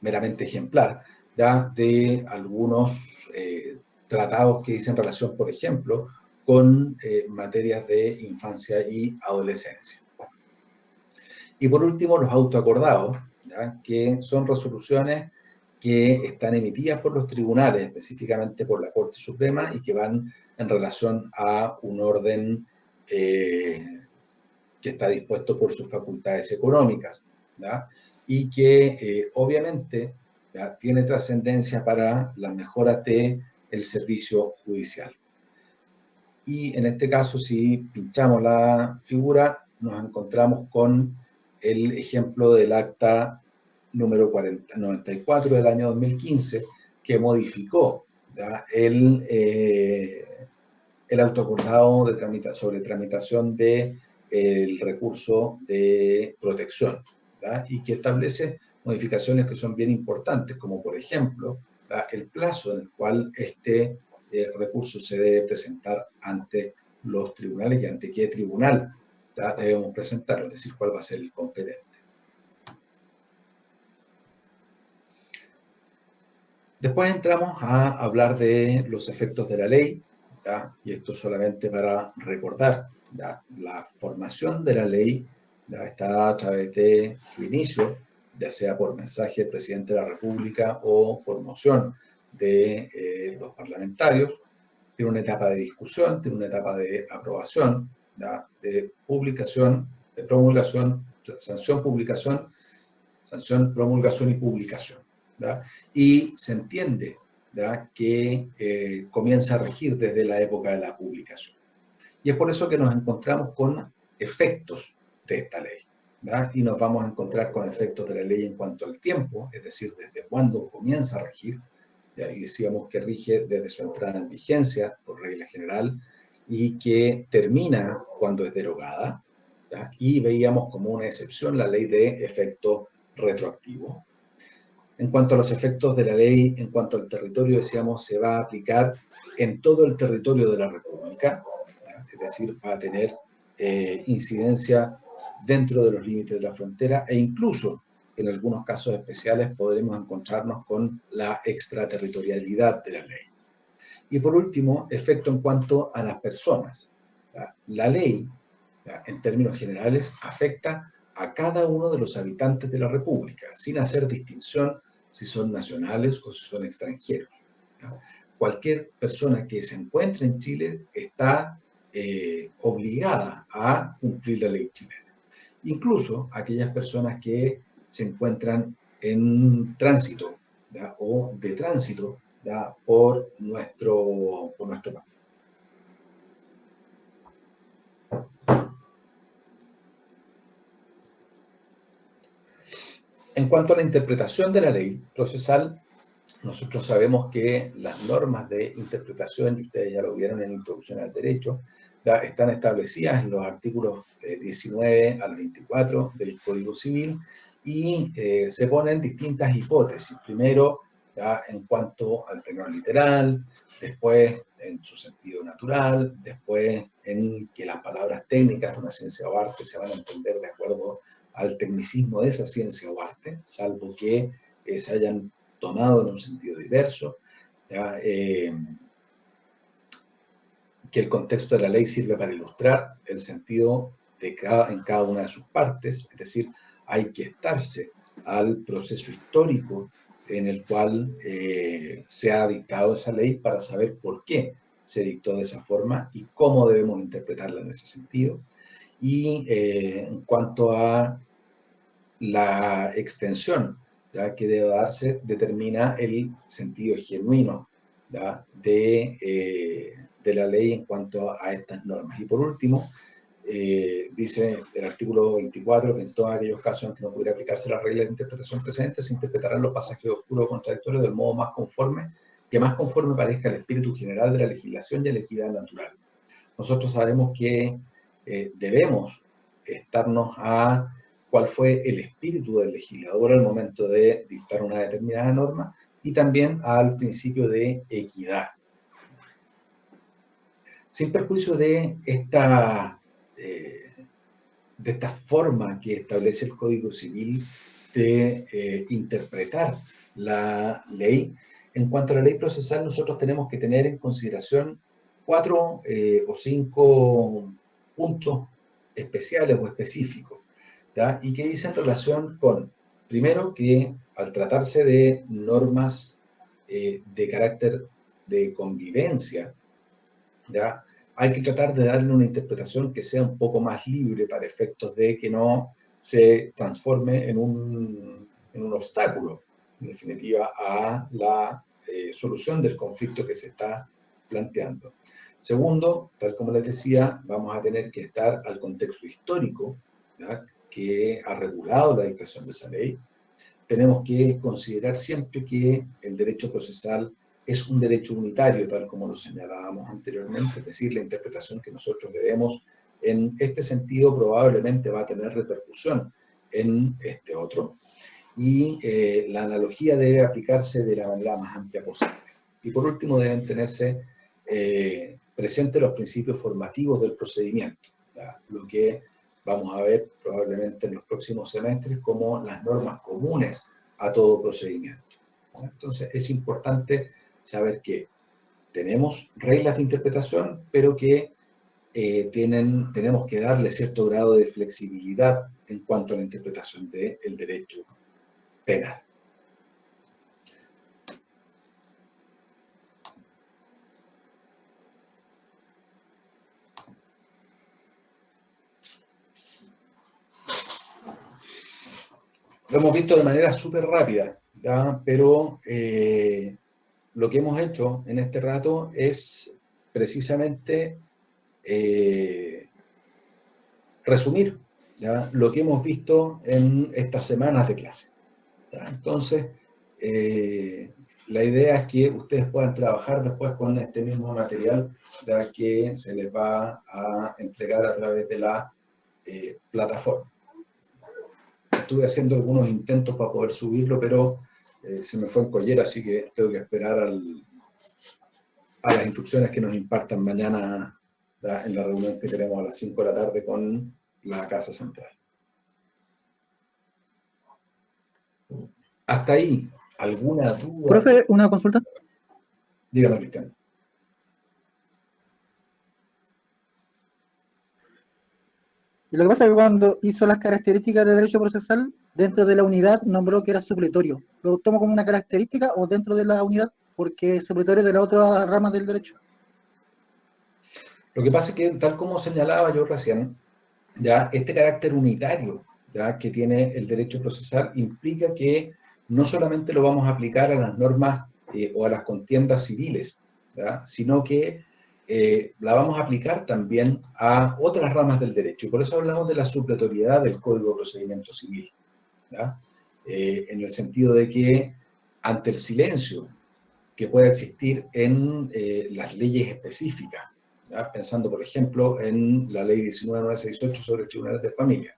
meramente ejemplar, ¿ya?, de algunos tratados que dicen relación, por ejemplo, con materias de infancia y adolescencia. Y por último, los autoacordados, ¿ya?, que son resoluciones que están emitidas por los tribunales, específicamente por la Corte Suprema, y que van en relación a un orden que está dispuesto por sus facultades económicas, ¿ya?, y que obviamente, ¿ya?, tiene trascendencia para las mejoras del servicio judicial. Y en este caso, si pinchamos la figura, nos encontramos con el ejemplo del acta número 94 del año 2015, que modificó, ¿ya?, el autoacordado sobre tramitación del recurso de protección, ¿ya?, y que establece modificaciones que son bien importantes, como por ejemplo, ¿ya?, el plazo en el cual este recurso se debe presentar ante los tribunales y ante qué tribunal, ¿ya?, debemos presentarlo, es decir, cuál va a ser el competente. Después entramos a hablar de los efectos de la ley, ¿ya?, y esto solamente para recordar, ¿ya?, la formación de la ley, ¿ya?, está a través de su inicio, ya sea por mensaje del presidente de la República o por moción de los parlamentarios. Tiene una etapa de discusión, tiene una etapa de aprobación, ¿ya?, de publicación, de promulgación, sanción, promulgación y publicación, ¿ya? Y se entiende, ¿ya?, que comienza a regir desde la época de la publicación. Y es por eso que nos encontramos con efectos de esta ley, ¿ya? Y nos vamos a encontrar con efectos de la ley en cuanto al tiempo, es decir, desde cuándo comienza a regir, ¿ya? Y decíamos que rige desde su entrada en vigencia, por regla general, y que termina cuando es derogada, ¿ya? Y veíamos como una excepción la ley de efecto retroactivo. En cuanto a los efectos de la ley, en cuanto al territorio, decíamos, se va a aplicar en todo el territorio de la República, ¿ya? Es decir, va a tener incidencia dentro de los límites de la frontera, e incluso en algunos casos especiales podremos encontrarnos con la extraterritorialidad de la ley. Y por último, efecto en cuanto a las personas, ¿ya? La ley, ¿ya?, en términos generales, afecta a cada uno de los habitantes de la República, sin hacer distinción si son nacionales o si son extranjeros, ¿ya? Cualquier persona que se encuentre en Chile está obligada a cumplir la ley chilena. Incluso aquellas personas que se encuentran en tránsito, ¿ya?, o de tránsito, ¿ya?, por nuestro país. En cuanto a la interpretación de la ley procesal, nosotros sabemos que las normas de interpretación, y ustedes ya lo vieron en la introducción al derecho, ya están establecidas en los artículos 19 al 24 del Código Civil, y se ponen distintas hipótesis. Primero, ¿ya? En cuanto al tenor literal, después en su sentido natural, después en que las palabras técnicas de una ciencia o arte se van a entender de acuerdo al tecnicismo de esa ciencia o arte, salvo que se hayan tomado en un sentido diverso, ¿ya? Que el contexto de la ley sirve para ilustrar el sentido de en cada una de sus partes, es decir, hay que estarse al proceso histórico en el cual se ha dictado esa ley para saber por qué se dictó de esa forma y cómo debemos interpretarla en ese sentido. Y en cuanto a la extensión, ¿ya?, que debe darse, determina el sentido genuino, ¿ya?, de la ley en cuanto a estas normas. Y por último, dice el artículo 24 que en todos aquellos casos en que no pudiera aplicarse las reglas de interpretación presentes, se interpretarán los pasajes oscuros o contradictorios del modo más conforme, que más conforme parezca el espíritu general de la legislación y a la equidad natural. Nosotros sabemos que debemos estarnos a cuál fue el espíritu del legislador al momento de dictar una determinada norma y también al principio de equidad. Sin perjuicio de esta forma que establece el Código Civil de interpretar la ley, en cuanto a la ley procesal, nosotros tenemos que tener en consideración 4 o 5 puntos especiales o específicos, ¿ya? Y que dicen relación con, primero, que al tratarse de normas de carácter de convivencia, ¿ya?, hay que tratar de darle una interpretación que sea un poco más libre para efectos de que no se transforme en un obstáculo, en definitiva, a la solución del conflicto que se está planteando. Segundo, tal como les decía, vamos a tener que estar al contexto histórico, ¿ya?, que ha regulado la dictación de esa ley. Tenemos que considerar siempre que el derecho procesal es un derecho unitario, tal como lo señalábamos anteriormente, es decir, la interpretación que nosotros le demos en este sentido probablemente va a tener repercusión en este otro, y la analogía debe aplicarse de la manera más amplia posible. Y por último deben tenerse presentes los principios formativos del procedimiento, ¿ya?, lo que vamos a ver probablemente en los próximos semestres como las normas comunes a todo procedimiento. Entonces es importante saber que tenemos reglas de interpretación, pero que tenemos que darle cierto grado de flexibilidad en cuanto a la interpretación del derecho penal. Lo hemos visto de manera súper rápida, ¿ya?, pero lo que hemos hecho en este rato es precisamente resumir, ¿ya?, lo que hemos visto en estas semanas de clase, ¿ya? Entonces, la idea es que ustedes puedan trabajar después con este mismo material, ya que se les va a entregar a través de la plataforma. Estuve haciendo algunos intentos para poder subirlo, pero se me fue en collera, así que tengo que esperar a las instrucciones que nos impartan mañana, ¿ya?, en la reunión que tenemos a las 5 de la tarde con la Casa Central. Hasta ahí, ¿alguna duda? Profe, una consulta. Dígame, Cristian. Y lo que pasa es que cuando hizo las características de derecho procesal, dentro de la unidad nombró que era supletorio. ¿Lo tomo como una característica o dentro de la unidad? Porque es supletorio de la otra rama del derecho. Lo que pasa es que, tal como señalaba yo recién, ya este carácter unitario, ya que tiene el derecho procesal implica que no solamente lo vamos a aplicar a las normas o a las contiendas civiles, ¿ya?, sino que la vamos a aplicar también a otras ramas del derecho. Y por eso hablamos de la supletoriedad del Código de Procedimiento Civil, ¿ya?, en el sentido de que ante el silencio que pueda existir en las leyes específicas, ¿ya?, pensando, por ejemplo, en la ley 19.968 sobre tribunales de familia,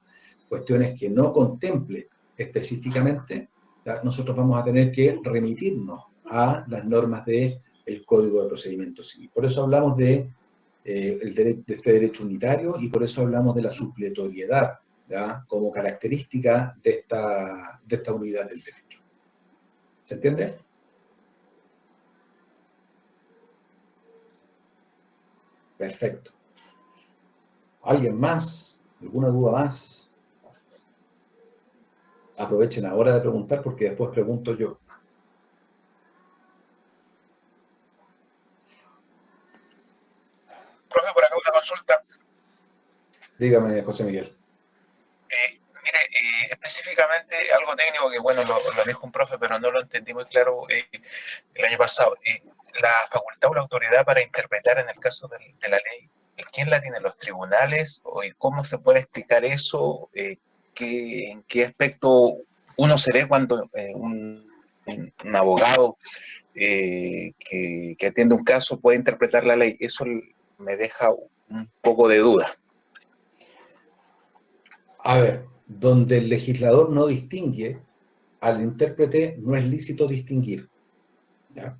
cuestiones que no contemple específicamente, ¿ya? Nosotros vamos a tener que remitirnos a las normas del Código de Procedimiento Civil. Por eso hablamos de de este derecho unitario y por eso hablamos de la supletoriedad, ¿ya? Como característica de esta unidad del derecho. ¿Se entiende? Perfecto. ¿Alguien más? ¿Alguna duda más? Aprovechen ahora de preguntar porque después pregunto yo. Profe, por acá una consulta. Dígame, José Miguel. Mire, específicamente algo técnico que, bueno, lo dijo un profe, pero no lo entendí muy claro el año pasado. La facultad o la autoridad para interpretar en el caso de la ley, ¿quién la tiene? ¿Los tribunales? ¿Y cómo se puede explicar eso? ¿En qué aspecto uno se ve cuando un abogado que atiende un caso puede interpretar la ley? Eso me deja un poco de duda. A ver, donde el legislador no distingue, al intérprete no es lícito distinguir, ¿ya?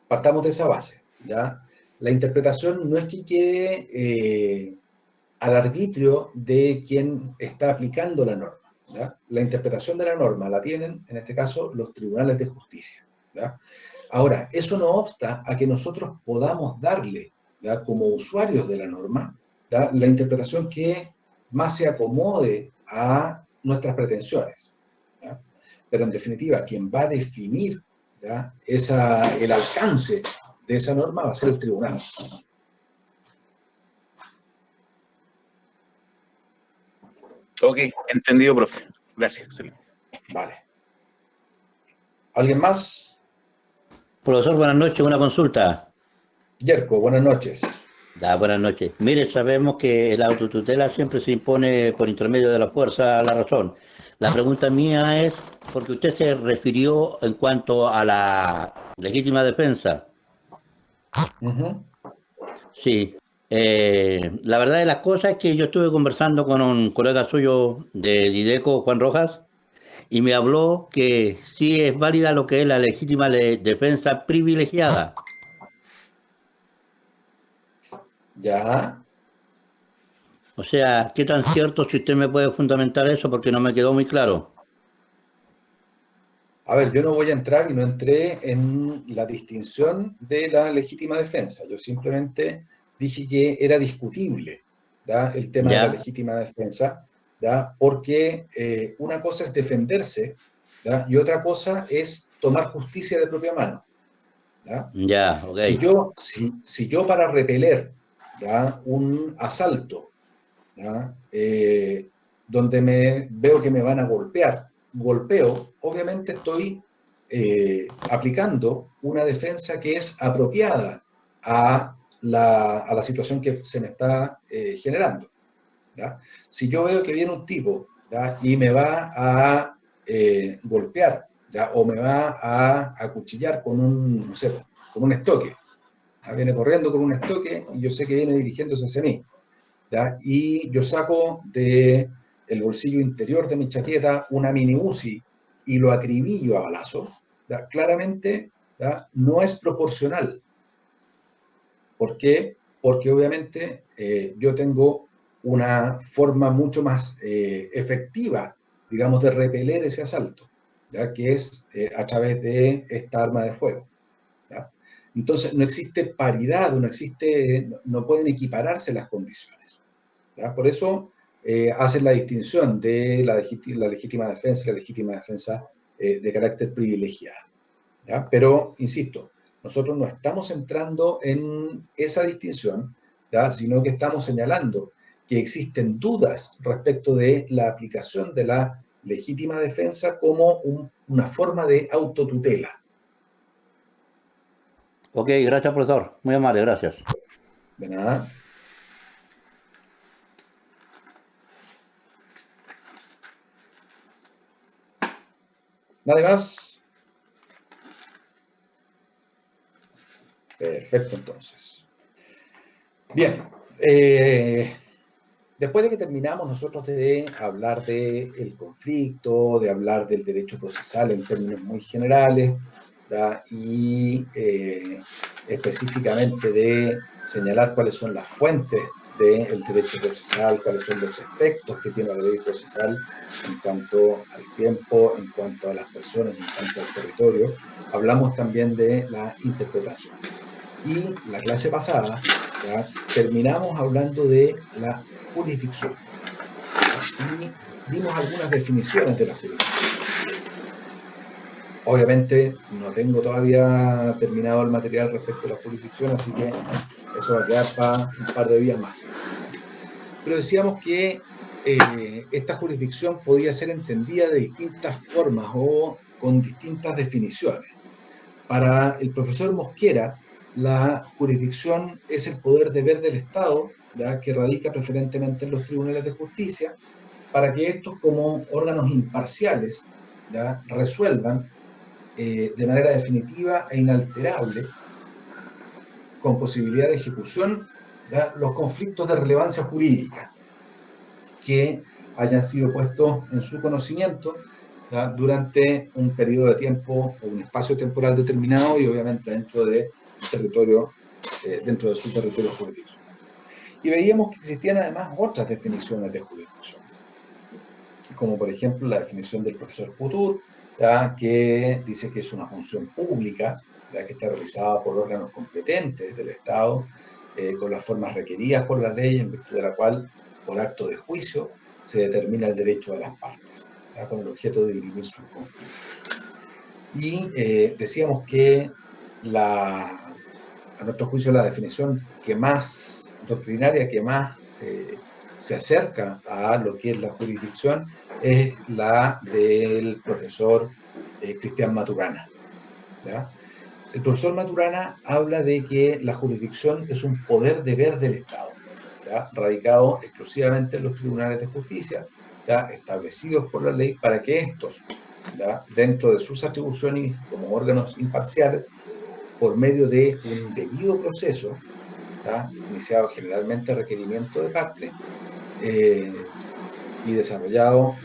Partamos de esa base, ¿ya? La interpretación no es que quede al arbitrio de quien está aplicando la norma, ¿ya? La interpretación de la norma la tienen, en este caso, los tribunales de justicia, ¿ya? Ahora, eso no obsta a que nosotros podamos darle, ¿ya? Como usuarios de la norma, ¿ya? La interpretación que más se acomode a nuestras pretensiones, ¿ya? Pero en definitiva, quien va a definir, ¿ya? El alcance de esa norma va a ser el tribunal. Ok, entendido, profe. Gracias, excelente. Vale. ¿Alguien más? Profesor, buenas noches, una consulta. Yerko, buenas noches. Buenas noches. Mire, sabemos que la autotutela siempre se impone por intermedio de la fuerza a la razón. La pregunta mía es, porque usted se refirió en cuanto a la legítima defensa. Uh-huh. Sí. La verdad de las cosas es que yo estuve conversando con un colega suyo del IDECO, Juan Rojas, y me habló que sí es válida lo que es la legítima defensa privilegiada. Ya. O sea, ¿qué tan cierto si usted me puede fundamentar eso? Porque no me quedó muy claro. A ver, yo no voy a entrar y no entré en la distinción de la legítima defensa. Yo simplemente dije que era discutible, ¿ya? El tema de la ¿Ya? legítima defensa, ¿ya? Porque una cosa es defenderse, ¿ya? Y otra cosa es tomar justicia de propia mano, ¿ya? Ya, ok. Si yo para repeler, ¿ya? Un asalto, ¿ya? Donde veo que me van a golpeo, obviamente estoy aplicando una defensa que es apropiada a la situación que se me está generando, ¿ya? Si yo veo que viene un tipo, ¿ya? Y me va a golpear, ¿ya? O me va a acuchillar con no sé, con un estoque, ¿ya? Viene corriendo con un estoque y yo sé que viene dirigiéndose hacia mí, ¿ya? Y yo saco del bolsillo interior de mi chaqueta una mini Uzi y lo acribillo a balazo, ¿ya? Claramente, ¿ya? No es proporcional. ¿Por qué? Porque obviamente yo tengo una forma mucho más efectiva, digamos, de repeler ese asalto, ¿ya? Que es a través de esta arma de fuego, ¿ya? Entonces, no existe paridad, no pueden equipararse las condiciones, ¿ya? Por eso hacen la distinción de la legítima defensa y la legítima defensa de carácter privilegiado, ¿ya? Pero, insisto, nosotros no estamos entrando en esa distinción, ¿ya? Sino que estamos señalando que existen dudas respecto de la aplicación de la legítima defensa como una forma de autotutela. Ok, gracias, profesor. Muy amable, gracias. De nada. ¿Nada más? Perfecto, entonces. Bien. Después de que terminamos nosotros de hablar del conflicto, de hablar del derecho procesal en términos muy generales, ¿verdad? Y específicamente de señalar cuáles son las fuentes del derecho procesal, cuáles son los efectos que tiene la ley procesal en cuanto al tiempo, en cuanto a las personas, en cuanto al territorio, hablamos también de la interpretación. Y la clase pasada, ¿ya?, terminamos hablando de la jurisdicción, ¿ya?, y dimos algunas definiciones de la jurisdicción. Obviamente no tengo todavía terminado el material respecto a la jurisdicción, así que eso va a quedar para un par de días más. Pero decíamos que esta jurisdicción podía ser entendida de distintas formas o con distintas definiciones. Para el profesor Mosquera, la jurisdicción es el poder deber del Estado, ¿ya?, que radica preferentemente en los tribunales de justicia, para que estos, como órganos imparciales, ¿ya?, resuelvan de manera definitiva e inalterable, con posibilidad de ejecución, ¿ya?, los conflictos de relevancia jurídica que hayan sido puestos en su conocimiento, ¿ya?, durante un periodo de tiempo o un espacio temporal determinado y obviamente dentro de territorio, dentro de su territorio jurídico. Y veíamos que existían además otras definiciones de jurisdicción, como por ejemplo la definición del profesor Couture, ¿ya?, que dice que es una función pública, ¿ya?, que está realizada por órganos competentes del Estado, con las formas requeridas por la ley, en virtud de la cual, por acto de juicio, se determina el derecho de las partes, ¿ya?, con el objeto de dirimir sus conflictos. Y decíamos que a nuestro juicio la definición que más doctrinaria, que más se acerca a lo que es la jurisdicción, es la del profesor Cristian Maturana, ¿ya? El profesor Maturana habla de que la jurisdicción es un poder deber del Estado, ¿ya?, radicado exclusivamente en los tribunales de justicia, ¿ya?, establecidos por la ley para que estos, ¿ya?, dentro de sus atribuciones como órganos imparciales, por medio de un debido proceso, ¿ya?, iniciado generalmente a requerimiento de parte y desarrollado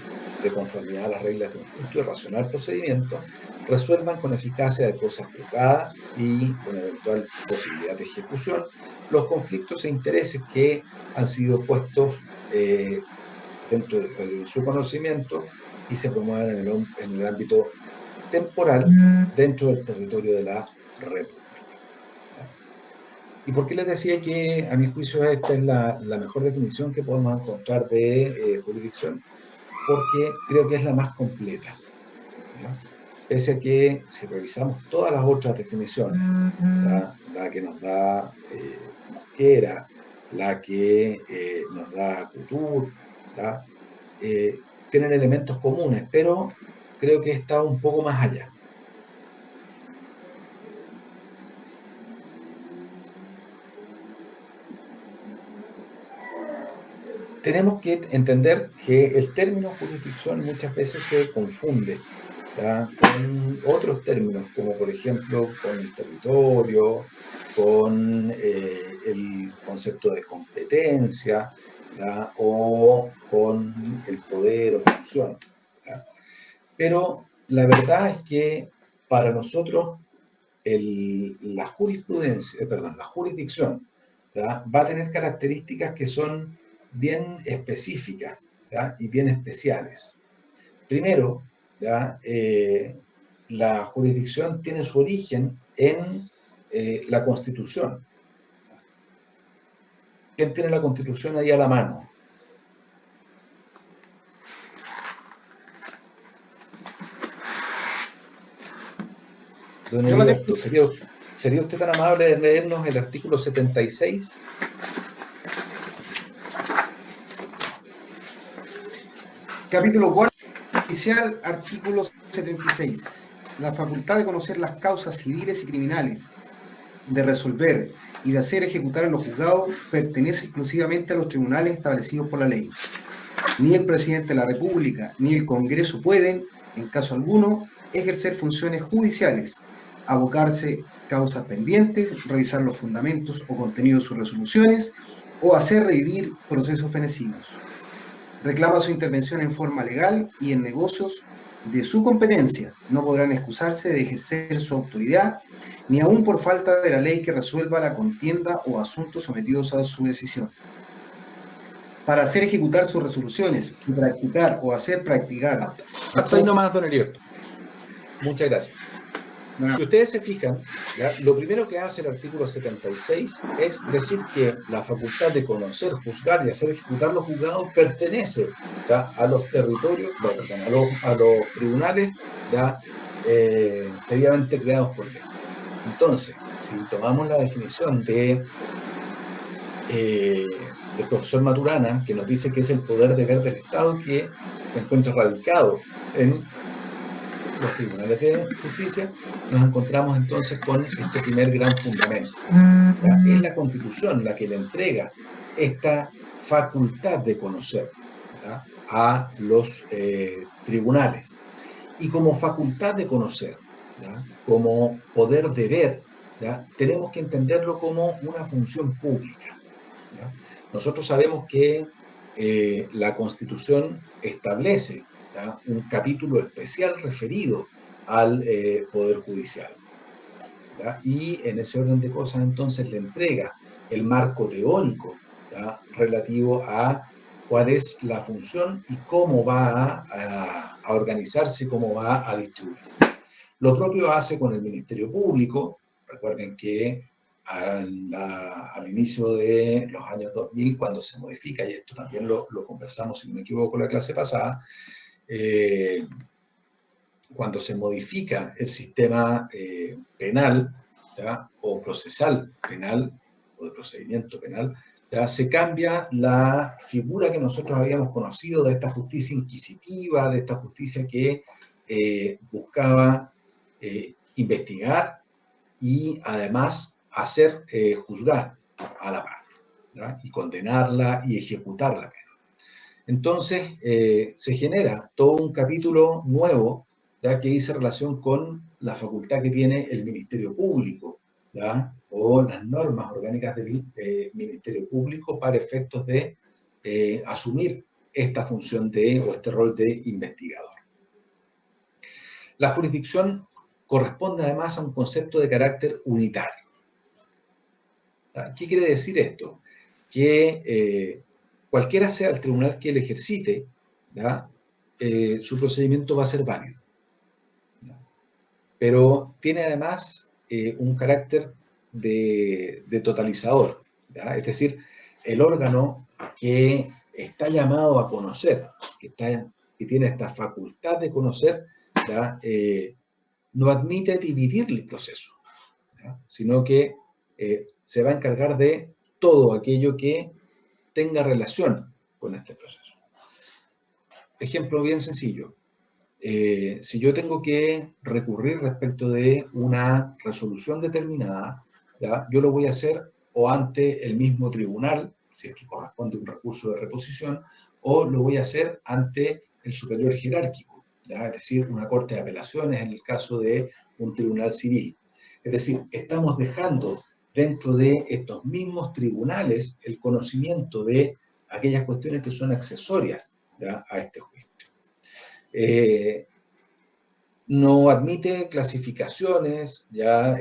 de conformidad a las reglas de un justo y racional procedimiento, resuelvan con eficacia de cosas juzgadas y con eventual posibilidad de ejecución los conflictos e intereses que han sido puestos dentro de su conocimiento y se promueven en el ámbito temporal dentro del territorio de la República. ¿Y por qué les decía que a mi juicio esta es la mejor definición que podemos encontrar de jurisdicción? Porque creo que es la más completa, ¿ya? Pese a que si revisamos todas las otras definiciones, ¿ya?, la que nos da Mosquera, la que nos da Couture, ¿ya?, tienen elementos comunes, pero creo que está un poco más allá. Tenemos que entender que el término jurisdicción muchas veces se confunde, ¿ya?, con otros términos, como por ejemplo con el territorio, con el concepto de competencia, ¿ya?, o con el poder o función, ¿ya? Pero la verdad es que para nosotros la jurisdicción, ¿ya?, va a tener características que son bien específicas, ¿ya?, y bien especiales. Primero, ¿ya?, la jurisdicción tiene su origen en la Constitución. ¿Quién tiene la Constitución ahí a la mano? Don Heriberto, ¿sería usted tan amable de leernos el artículo 76? Capítulo 4, inicial, artículo 76. La facultad de conocer las causas civiles y criminales, de resolver y de hacer ejecutar en los juzgados pertenece exclusivamente a los tribunales establecidos por la ley. Ni el presidente de la República ni el Congreso pueden, en caso alguno, ejercer funciones judiciales, abocarse causas pendientes, revisar los fundamentos o contenidos de sus resoluciones o hacer revivir procesos fenecidos. Reclama su intervención en forma legal y en negocios de su competencia. No podrán excusarse de ejercer su autoridad, ni aun por falta de la ley que resuelva la contienda o asuntos sometidos a su decisión. Para hacer ejecutar sus resoluciones y practicar o hacer practicar. Hasta ahí nomás, don Heriberto. Muchas gracias. Si ustedes se fijan, ¿ya? Lo primero que hace el artículo 76 es decir que la facultad de conocer, juzgar y hacer ejecutar los juzgados pertenece, ¿ya?, a los territorios, bueno, perdón, a los tribunales, ¿ya?, previamente creados por ley. Entonces, si tomamos la definición del profesor Maturana, que nos dice que es el poder deber del Estado que se encuentra radicado en los tribunales de justicia, nos encontramos entonces con este primer gran fundamento. ¿Ya? Es la Constitución la que le entrega esta facultad de conocer, ¿ya?, a los tribunales. Y como facultad de conocer, ¿ya?, como poder deber, ¿ya?, tenemos que entenderlo como una función pública, ¿ya? Nosotros sabemos que la Constitución establece, ¿ya?, un capítulo especial referido al Poder Judicial, ¿ya? Y en ese orden de cosas entonces le entrega el marco teórico, ¿ya?, relativo a cuál es la función y cómo va a organizarse, cómo va a distribuirse. Lo propio hace con el Ministerio Público. Recuerden que al inicio de los años 2000, cuando se modifica, y esto también lo conversamos, si no me equivoco, en la clase pasada, cuando se modifica el sistema penal, ¿ya?, o procesal penal, o de procedimiento penal, ¿ya?, se cambia la figura que nosotros habíamos conocido de esta justicia inquisitiva, de esta justicia que buscaba investigar y además hacer juzgar a la parte, ¿ya?, y condenarla y ejecutar la pena. Entonces, se genera todo un capítulo nuevo, ¿ya?, que dice relación con la facultad que tiene el Ministerio Público, ¿ya?, o las normas orgánicas del Ministerio Público para efectos de asumir esta función o este rol de investigador. La jurisdicción corresponde además a un concepto de carácter unitario. ¿Ya? ¿Qué quiere decir esto? Que cualquiera sea el tribunal que le ejercite, ¿ya?, su procedimiento va a ser válido, ¿ya?, pero tiene además un carácter de totalizador, ¿ya? Es decir, el órgano que está llamado a conocer, que tiene esta facultad de conocer, ¿ya?, no admite dividir el proceso, ¿ya?, sino que se va a encargar de todo aquello que tenga relación con este proceso. Ejemplo bien sencillo. Si yo tengo que recurrir respecto de una resolución determinada, ¿ya?, yo lo voy a hacer o ante el mismo tribunal, si es que corresponde un recurso de reposición, o lo voy a hacer ante el superior jerárquico, ¿ya?, es decir, una corte de apelaciones en el caso de un tribunal civil. Es decir, estamos dejando dentro de estos mismos tribunales el conocimiento de aquellas cuestiones que son accesorias, ¿ya?, a este juicio. No admite clasificaciones, ¿ya?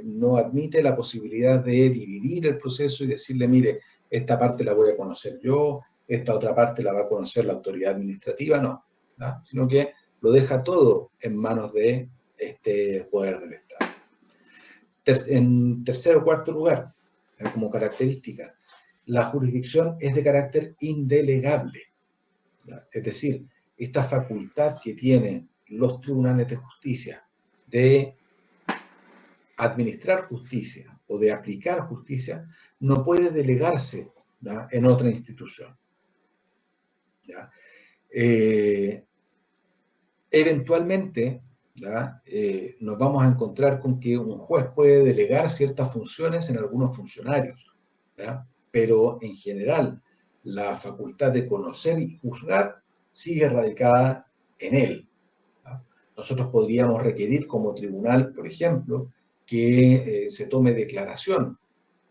No admite la posibilidad de dividir el proceso y decirle, mire, esta parte la voy a conocer yo, esta otra parte la va a conocer la autoridad administrativa, no, ¿ya?, sino que lo deja todo en manos de este poder del Estado. En tercer o cuarto lugar, como característica, la jurisdicción es de carácter indelegable, ¿ya? Es decir, esta facultad que tienen los tribunales de justicia de administrar justicia o de aplicar justicia no puede delegarse, ¿ya?, en otra institución, ¿ya? Eventualmente, ¿ya?, nos vamos a encontrar con que un juez puede delegar ciertas funciones en algunos funcionarios, ¿ya?, pero en general la facultad de conocer y juzgar sigue radicada en él, ¿ya? Nosotros podríamos requerir como tribunal, por ejemplo, que se tome declaración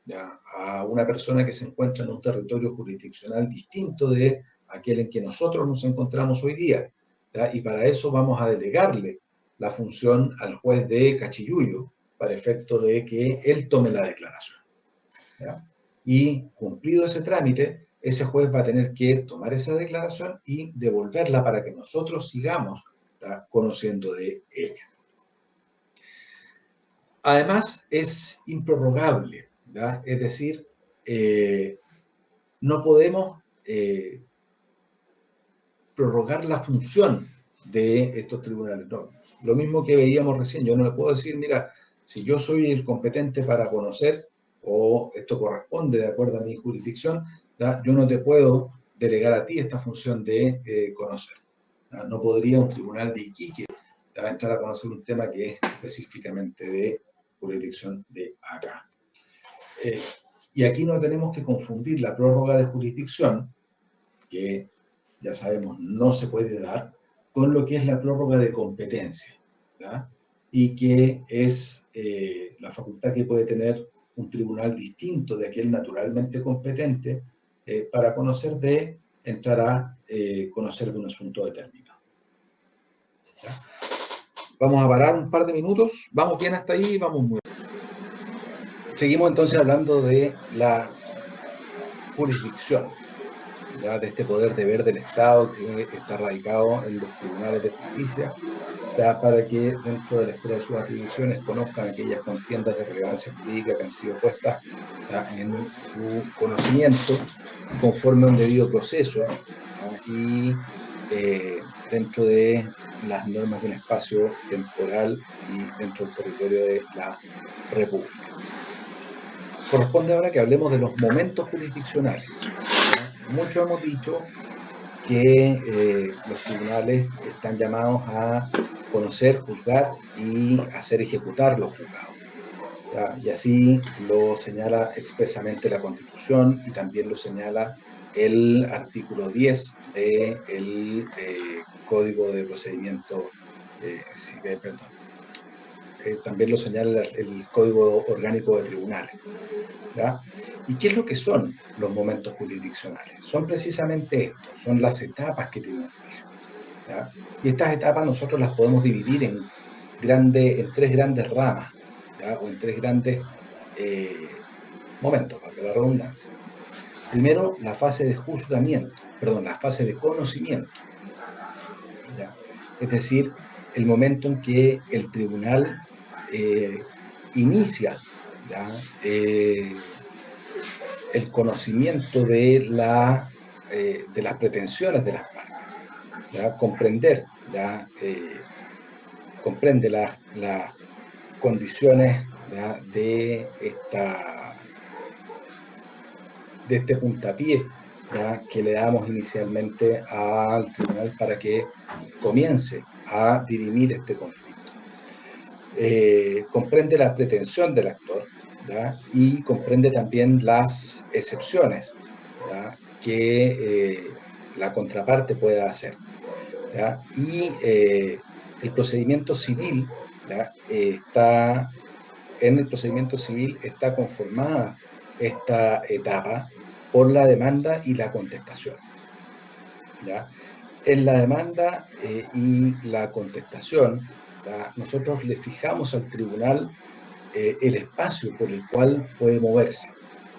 ¿ya? A una persona que se encuentra en un territorio jurisdiccional distinto de aquel en que nosotros nos encontramos hoy día, ¿ya? Y para eso vamos a delegarle la función al juez de Cachiyuyo para efecto de que él tome la declaración, ¿ya? Y cumplido ese trámite, ese juez va a tener que tomar esa declaración y devolverla para que nosotros sigamos, ¿ya?, conociendo de ella. Además, es improrrogable, ¿ya? Es decir, no podemos prorrogar la función de estos tribunales. No. Lo mismo que veíamos recién, yo no le puedo decir, mira, si yo soy el competente para conocer, o esto corresponde de acuerdo a mi jurisdicción, ¿ya?, yo no te puedo delegar a ti esta función de conocer. ¿Ya? No podría un tribunal de Iquique, ¿ya?, entrar a conocer un tema que es específicamente de jurisdicción de acá. Y aquí no tenemos que confundir la prórroga de jurisdicción, que ya sabemos no se puede dar, con lo que es la prórroga de competencia, ¿ya? Y que es la facultad que puede tener un tribunal distinto de aquel naturalmente competente para entrar a conocer de un asunto determinado, ¿ya? Vamos a parar un par de minutos, vamos bien hasta ahí, vamos muy bien. Seguimos entonces hablando de la jurisdicción, ¿ya?, de este poder deber del Estado que está radicado en los tribunales de justicia, ¿ya?, para que dentro de la esfera de sus atribuciones conozcan aquellas contiendas de relevancia jurídica que han sido puestas, ¿ya?, en su conocimiento conforme a un debido proceso, ¿ya?, y dentro de las normas de un espacio temporal y dentro del territorio de la República. Corresponde ahora que hablemos de los momentos jurisdiccionales, ¿ya? Mucho hemos dicho que los tribunales están llamados a conocer, juzgar y hacer ejecutar los juzgados, ¿ya? Y así lo señala expresamente la Constitución y también lo señala el artículo 10 del Código de Procedimiento Civil, perdón. También lo señala el Código Orgánico de Tribunales, ¿ya? ¿Y qué es lo que son los momentos jurisdiccionales? Son precisamente esto, son las etapas que tiene un juicio, ¿ya? Y estas etapas nosotros las podemos dividir en tres grandes ramas, ¿ya?, o en tres grandes momentos, para la redundancia. Primero, la fase de juzgamiento, perdón, la fase de conocimiento, ¿ya? Es decir, el momento en que el tribunal inicia, ¿ya?, el conocimiento de las pretensiones de las partes, ¿ya? Comprender, ¿ya?, comprende las condiciones, ¿ya?, de este puntapié, ¿ya?, que le damos inicialmente al tribunal para que comience a dirimir este conflicto. Comprende la pretensión del actor, ¿ya?, y comprende también las excepciones, ¿ya?, que la contraparte pueda hacer, ¿ya? Y el procedimiento civil, ¿ya?, en el procedimiento civil está conformada esta etapa por la demanda y la contestación, ¿ya? En la demanda y la contestación, ¿ya?, nosotros le fijamos al tribunal el espacio por el cual puede moverse,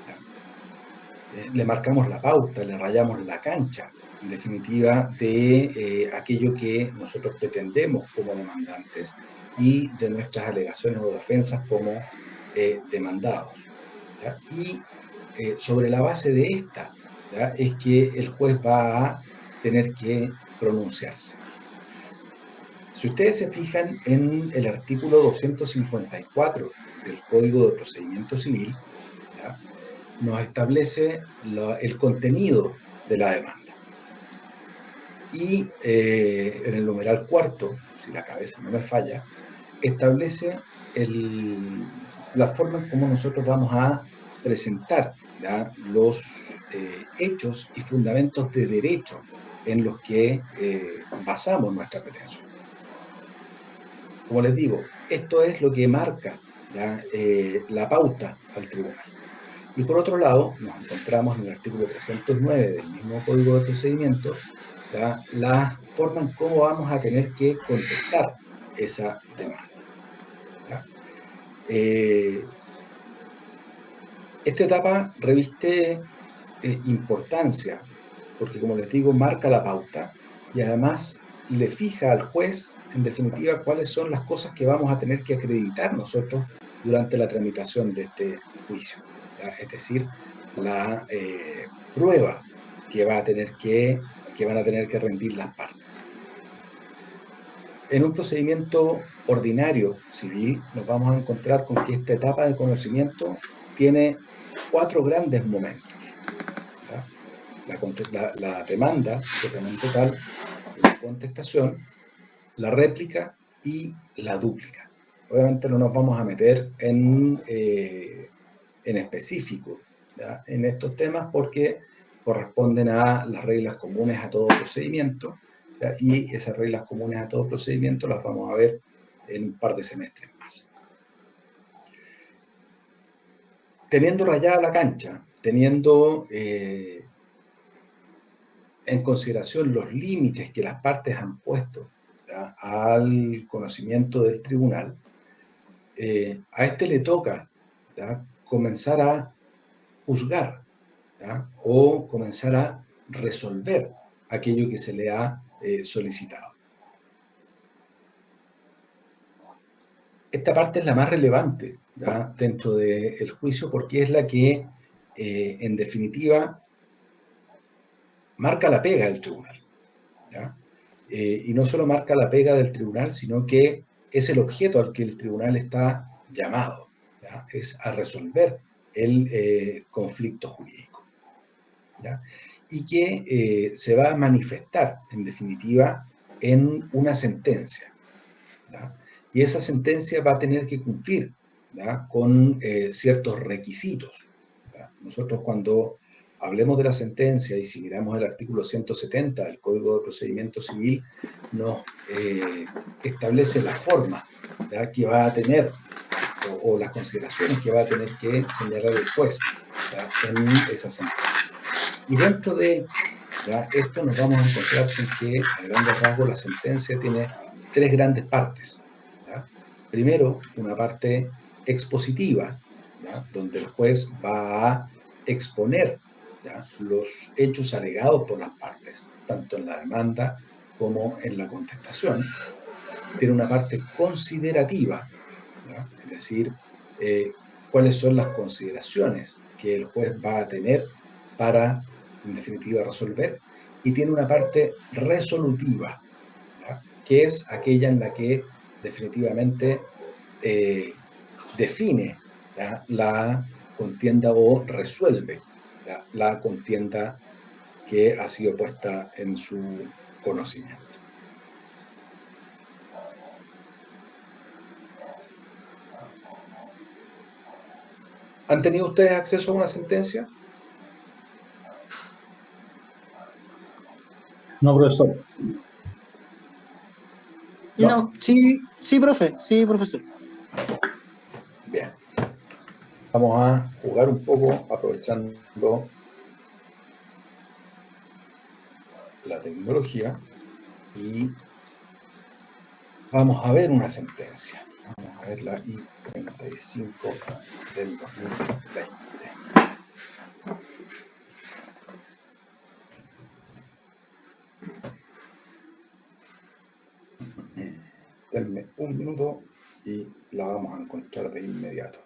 ¿ya? Le marcamos la pauta, le rayamos la cancha, en definitiva, de aquello que nosotros pretendemos como demandantes y de nuestras alegaciones o defensas como demandados, ¿ya? Y sobre la base de esta, ¿ya?, es que el juez va a tener que pronunciarse. Si ustedes se fijan en el artículo 254 del Código de Procedimiento Civil, ¿ya?, nos establece el contenido de la demanda. Y en el numeral cuarto, si la cabeza no me falla, establece la forma en cómo nosotros vamos a presentar, ¿ya?, los hechos y fundamentos de derecho en los que basamos nuestra pretensión. Como les digo, esto es lo que marca, ¿ya?, la pauta al tribunal. Y por otro lado, nos encontramos en el artículo 309 del mismo Código de Procedimiento, la forma en cómo vamos a tener que contestar esa demanda. Esta etapa reviste importancia, porque como les digo, marca la pauta y además le fija al juez, en definitiva, cuáles son las cosas que vamos a tener que acreditar nosotros durante la tramitación de este juicio. Es decir, la prueba que van a tener que rendir las partes. En un procedimiento ordinario civil nos vamos a encontrar con que esta etapa de conocimiento tiene 4 grandes momentos. La demanda, propiamente tal, la contestación, la réplica y la dúplica. Obviamente no nos vamos a meter en específico, ¿ya?, en estos temas porque corresponden a las reglas comunes a todo procedimiento, ¿ya?, y esas reglas comunes a todo procedimiento las vamos a ver en un par de semestres más. Teniendo rayada la cancha, teniendo en consideración los límites que las partes han puesto, ¿ya?, al conocimiento del tribunal, a este le toca, ¿ya?, comenzar a juzgar, ¿ya?, o comenzar a resolver aquello que se le ha solicitado. Esta parte es la más relevante, ¿ya?, dentro del juicio porque es la que, en definitiva, marca la pega del tribunal, ¿ya? Y no solo marca la pega del tribunal, sino que es el objeto al que el tribunal está llamado, ¿ya?, es a resolver el conflicto jurídico, ¿ya?, y que se va a manifestar, en definitiva, en una sentencia, ¿ya? Y esa sentencia va a tener que cumplir, ¿ya?, con ciertos requisitos, ¿ya? Nosotros cuando hablemos de la sentencia y si miramos el artículo 170 del Código de Procedimiento Civil, nos establece la forma, ¿ya?, que va a tener o las consideraciones que va a tener que señalar el juez, ¿ya?, en esa sentencia. Y dentro de, ¿ya?, esto nos vamos a encontrar con que, a grandes rasgos, la sentencia tiene 3 grandes partes, ¿ya? Primero, una parte expositiva, ¿ya?, donde el juez va a exponer, ¿ya?, los hechos alegados por las partes, tanto en la demanda como en la contestación. Tiene una parte considerativa, ¿ya?, es decir, cuáles son las consideraciones que el juez va a tener para, en definitiva, resolver. Y tiene una parte resolutiva, ¿ya?, que es aquella en la que definitivamente define, ¿ya?, la contienda o resuelve, ¿ya?, la contienda que ha sido puesta en su conocimiento. ¿Han tenido ustedes acceso a una sentencia? No, profesor. No, sí, sí, profe, sí, profesor. Bien. Vamos a jugar un poco aprovechando la tecnología y vamos a ver una sentencia. Vamos a ver la I-35 del 2020. Denme un minuto y la vamos a encontrar de inmediato.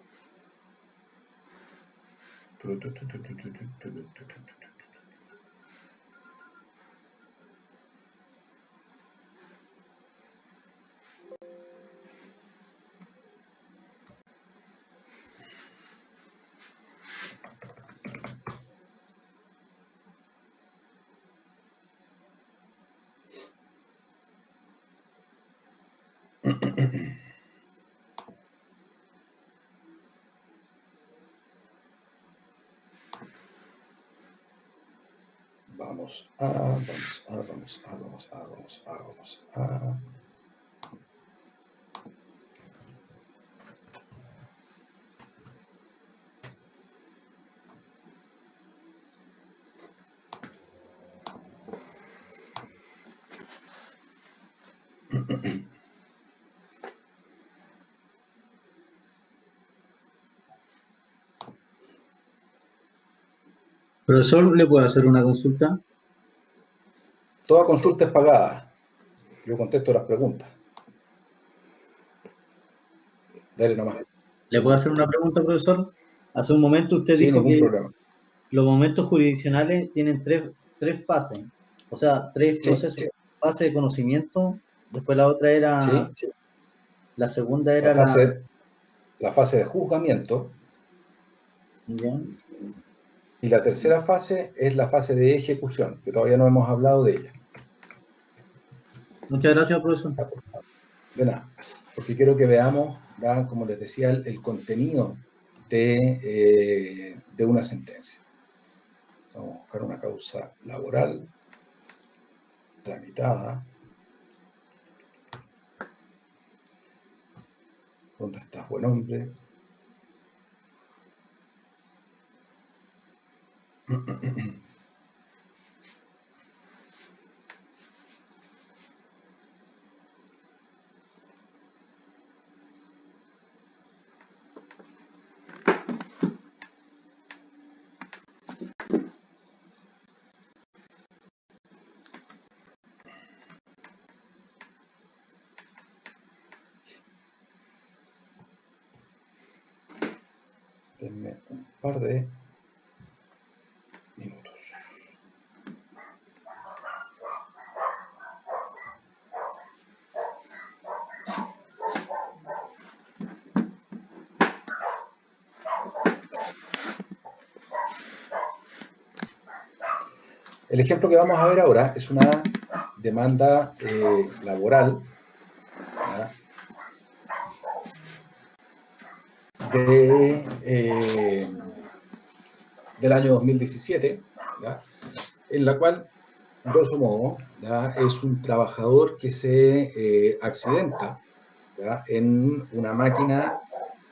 Vamos a. Profesor, ¿le puedo hacer una consulta? Toda consulta es pagada. Yo contesto las preguntas. Dale nomás. ¿Le puedo hacer una pregunta, profesor? Hace un momento usted Sin dijo ningún que problema. los momentos jurisdiccionales tienen tres fases, o sea, tres Sí, procesos. Fase de conocimiento, después la otra era, sí. la segunda La era fase de juzgamiento. ¿ya? Y la tercera fase es la fase de ejecución, que todavía no hemos hablado de ella. Muchas gracias, profesor. De nada, porque quiero que veamos, ¿verdad?, como les decía, el contenido de una sentencia. Vamos a buscar una causa laboral tramitada. ¿Dónde estás, buen hombre? Denme un par de minutos. El ejemplo que vamos a ver ahora es una demanda laboral, ¿ya?, del año 2017, ¿ya?, en la cual, grosso modo, ¿ya?, es un trabajador que se accidenta, ¿ya?, en una máquina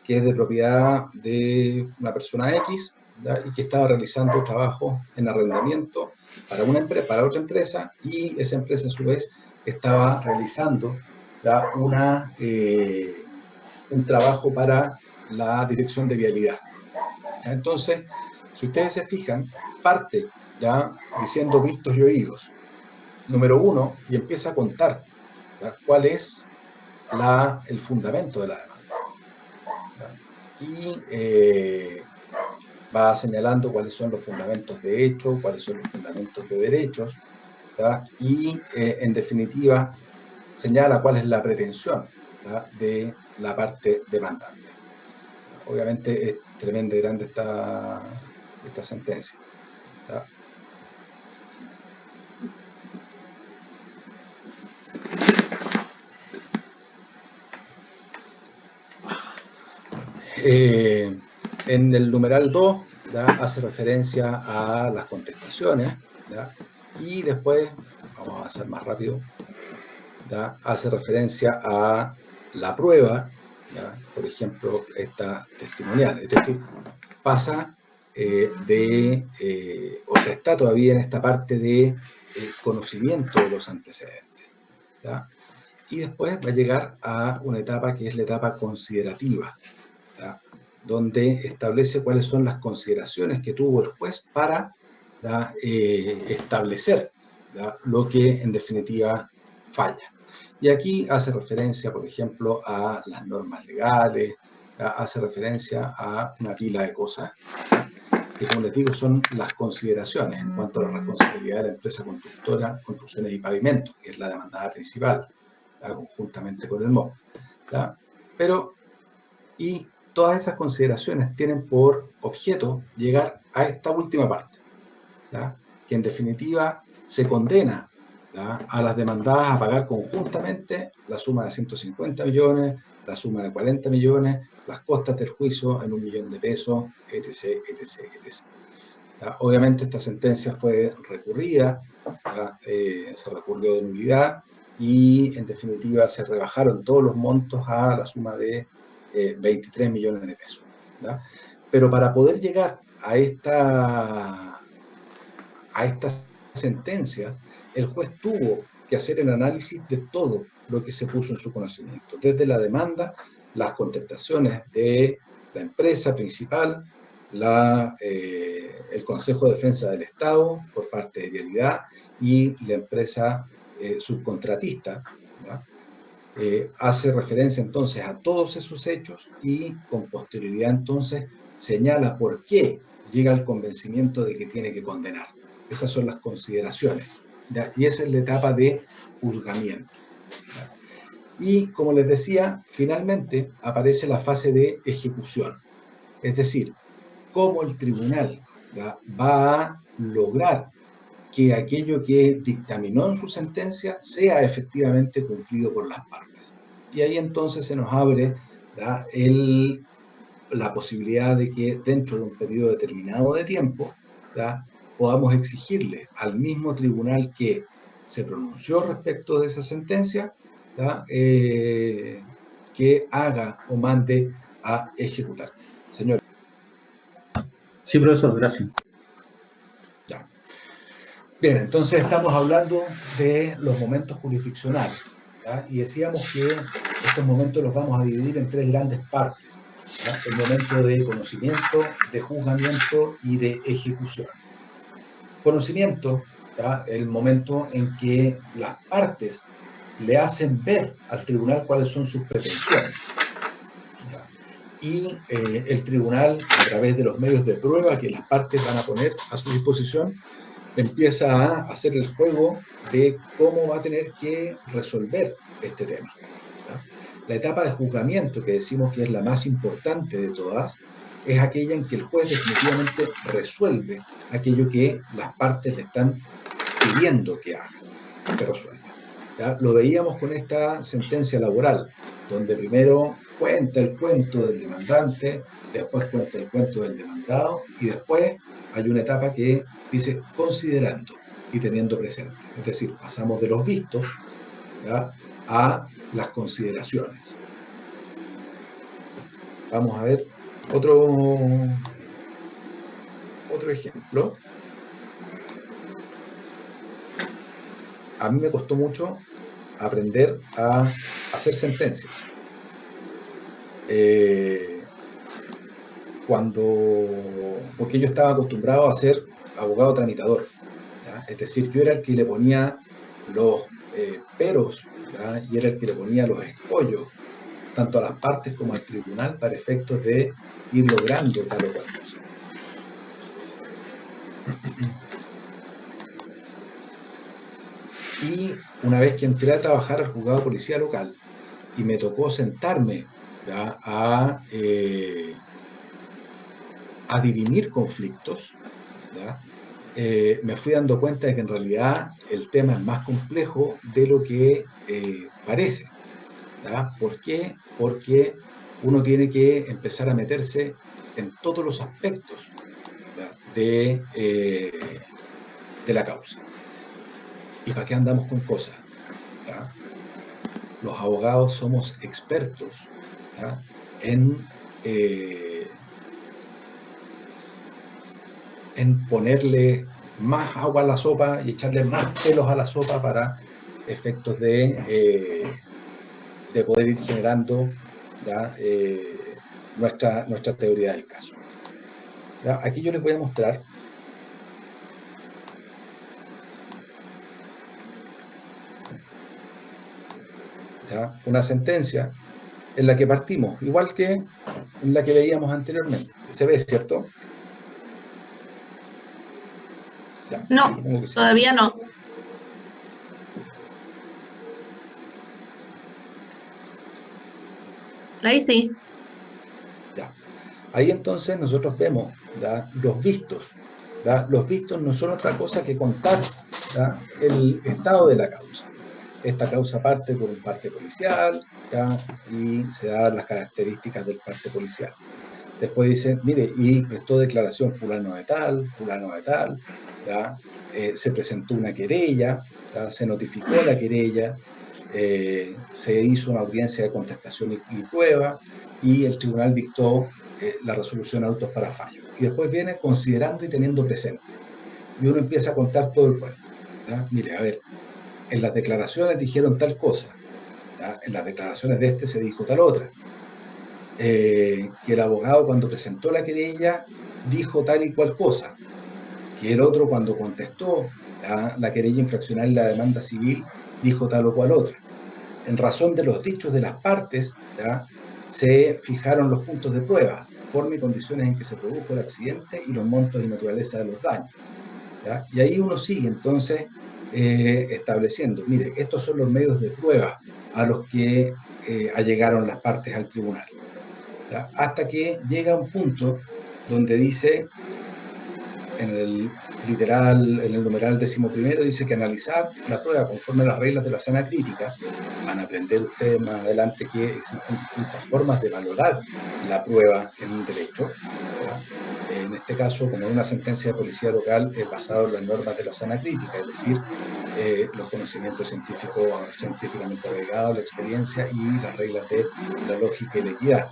que es de propiedad de una persona X, ¿ya?, y que estaba realizando trabajo en arrendamiento para otra empresa, y esa empresa a su vez estaba realizando, ¿ya?, un trabajo para la dirección de vialidad. Entonces, si ustedes se fijan, parte ya diciendo vistos y oídos, número 1, y empieza a contar, ¿ya?, cuál es el fundamento de la demanda, ¿ya?, y va señalando cuáles son los fundamentos de hecho, cuáles son los fundamentos de derechos, ¿ya?, y en definitiva señala cuál es la pretensión, ¿ya?, de la parte demandante. Obviamente es tremenda y grande esta sentencia, ¿ya? En el numeral 2, ¿ya?, hace referencia a las contestaciones, ¿ya?, y después, vamos a avanzar más rápido, ¿ya?, hace referencia a la prueba, ¿ya?, por ejemplo, esta testimonial, es decir, pasa o sea, está todavía en esta parte de conocimiento de los antecedentes, ¿ya?, y después va a llegar a una etapa que es la etapa considerativa, ¿ya?, donde establece cuáles son las consideraciones que tuvo el juez para, ¿ya?, establecer, ¿ya?, lo que en definitiva falla. Y aquí hace referencia, por ejemplo, a las normas legales, ¿ya?, hace referencia a una pila de cosas, ¿ya?, que, como les digo, son las consideraciones en cuanto a la responsabilidad de la empresa constructora, Construcciones y Pavimentos, que es la demandada principal, ¿ya?, conjuntamente con el MOB, ¿ya? Pero, y todas esas consideraciones tienen por objeto llegar a esta última parte, ¿ya?, que en definitiva se condena, ¿ya?, a las demandadas a pagar conjuntamente la suma de 150 millones, la suma de 40 millones, las costas del juicio en 1 millón de pesos, etc., etc., etc. ¿Ya? Obviamente esta sentencia fue recurrida, ¿ya?, se recurrió de nulidad y en definitiva se rebajaron todos los montos a la suma de 23 millones de pesos, ¿ya? Pero para poder llegar a esta sentencia, el juez tuvo que hacer el análisis de todo lo que se puso en su conocimiento, desde la demanda, las contestaciones de la empresa principal, el Consejo de Defensa del Estado por parte de Vialidad y la empresa subcontratista, ¿ya? Hace referencia entonces a todos esos hechos y con posterioridad entonces señala por qué llega al convencimiento de que tiene que condenar. Esas son las consideraciones, ¿ya? Y esa es la etapa de juzgamiento, ¿ya? Y como les decía, finalmente aparece la fase de ejecución, es decir, cómo el tribunal, ¿ya?, va a lograr que aquello que dictaminó en su sentencia sea efectivamente cumplido por las partes. Y ahí entonces se nos abre, ¿ya?, la posibilidad de que dentro de un periodo determinado de tiempo, ¿ya?, podamos exigirle al mismo tribunal que se pronunció respecto de esa sentencia, ¿ya?, que haga o mande a ejecutar. Señor. Sí, profesor, gracias. Ya. Bien, entonces estamos hablando de los momentos jurisdiccionales, ¿ya? Y decíamos que estos momentos los vamos a dividir en tres grandes partes, ¿ya? El momento de conocimiento, de juzgamiento y de ejecución. Conocimiento, ¿ya?, el momento en que las partes le hacen ver al tribunal cuáles son sus pretensiones, ¿ya? Y el tribunal, a través de los medios de prueba que las partes van a poner a su disposición, empieza a hacer el juego de cómo va a tener que resolver este tema, ¿ya? La etapa de juzgamiento, que decimos que es la más importante de todas, es aquella en que el juez definitivamente resuelve aquello que las partes le están pidiendo que haga, que resuelva, ¿ya? Lo veíamos con esta sentencia laboral, donde primero cuenta el cuento del demandante, después cuenta el cuento del demandado, y después hay una etapa que dice considerando y teniendo presente. Es decir, pasamos de los vistos, ¿ya?, a las consideraciones. Vamos a ver otro ejemplo. A mí me costó mucho aprender a hacer sentencias. Porque yo estaba acostumbrado a ser abogado tramitador, ¿ya? Es decir, yo era el que le ponía los peros, ¿ya?, y era el que le ponía los escollos, tanto a las partes como al tribunal, para efectos de ir logrando tal o cual cosa. Y una vez que entré a trabajar al juzgado de policía local y me tocó sentarme, ¿ya?, a dirimir conflictos, ¿ya?, me fui dando cuenta de que en realidad el tema es más complejo de lo que parece, ¿ya? ¿Por qué? Porque uno tiene que empezar a meterse en todos los aspectos, ¿ya?, de la causa. ¿Y para qué andamos con cosas? ¿Ya? Los abogados somos expertos, ¿ya?, en ponerle más agua a la sopa y echarle más pelos a la sopa para efectos de poder ir generando, ¿ya?, nuestra teoría del caso. ¿Ya? Aquí yo les voy a mostrar ¿ya?, una sentencia en la que partimos, igual que en la que veíamos anteriormente. ¿Se ve, cierto? Ya, No, supongo que sí. todavía no. Ahí sí. Ya. Ahí entonces nosotros vemos, ¿ya?, los vistos. ¿Ya? Los vistos no son otra cosa que contar, ¿ya?, el estado de la causa. Esta causa parte por un parte policial, ¿ya?, y se dan las características del parte policial. Después dice, mire, y prestó declaración fulano de tal, ¿ya? Se presentó una querella, ¿ya?, se notificó la querella, se hizo una audiencia de contestación y prueba, y el tribunal dictó la resolución autos para fallo. Y después viene considerando y teniendo presente. Y uno empieza a contar todo el cuento, ¿ya? Mire, a ver, en las declaraciones dijeron tal cosa, ¿ya?, en las declaraciones de este se dijo tal otra. que el abogado cuando presentó la querella dijo tal y cual cosa, que el otro cuando contestó la querella infraccional y la demanda civil dijo tal o cual otra. En razón de los dichos de las partes, ¿ya?, se fijaron los puntos de prueba, forma y condiciones en que se produjo el accidente y los montos y naturaleza de los daños, ¿ya? Y ahí uno sigue entonces estableciendo, mire, estos son los medios de prueba a los que allegaron las partes al tribunal, ¿ya? Hasta que llega un punto donde dice, en el numeral 11º, dice que analizar la prueba conforme a las reglas de la sana crítica. Van a aprender ustedes más adelante que existen distintas formas de valorar la prueba en un derecho, ¿ya? En este caso, como en una sentencia de policía local, es basado en las normas de la sana crítica, es decir, los conocimientos científicamente arraigados, la experiencia y las reglas de la lógica y la equidad,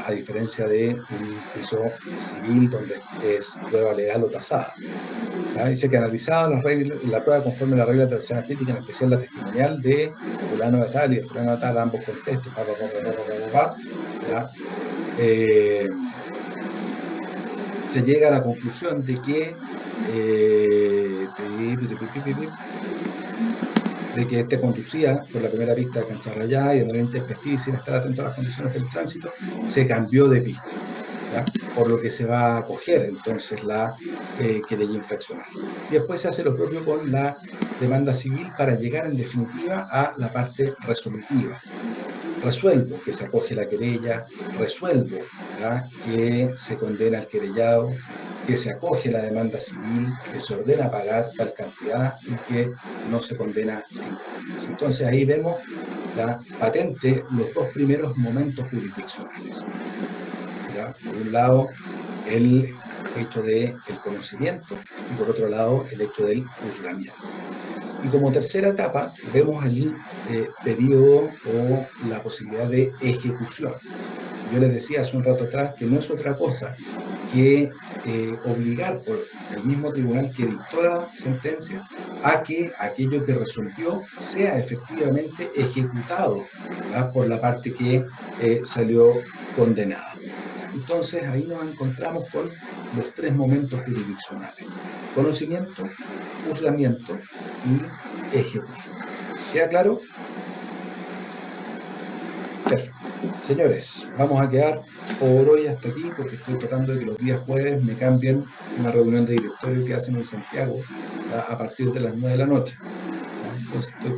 a diferencia de un juicio civil donde es prueba legal o tasada. Dice que analizado la prueba conforme a las reglas de la sana crítica, en especial la testimonial de fulano de tal y de fulano de tal, ambos contextos, ¿ya? Se llega a la conclusión de que este conducía por la primera pista de Cancharrayá y de manera intempestiva y sin estar atento a las condiciones del tránsito, se cambió de pista, ¿ya? Por lo que se va a acoger entonces la querella infraccional. Y después se hace lo propio con la demanda civil para llegar en definitiva a la parte resolutiva. Resuelvo que se acoge la querella, resuelvo, ¿ya?, que se condena al querellado, que se acoge la demanda civil, que se ordena pagar tal cantidad y que no se condena en. Entonces ahí vemos patente los dos primeros momentos jurisdiccionales, ¿ya? Por un lado, el hecho del conocimiento y por otro lado, el hecho del juzgamiento. Y como tercera etapa, vemos el periodo o la posibilidad de ejecución. Yo les decía hace un rato atrás que no es otra cosa que obligar por el mismo tribunal que dictó la sentencia a que aquello que resolvió sea efectivamente ejecutado, ¿verdad?, por la parte que salió condenada. Entonces ahí nos encontramos con los tres momentos jurisdiccionales: conocimiento, juzgamiento y ejecución. ¿Queda claro? Perfecto. Señores, vamos a quedar por hoy hasta aquí porque estoy tratando de que los días jueves me cambien una reunión de directorio que hacen en Santiago a partir de las 9 de la noche. Entonces estoy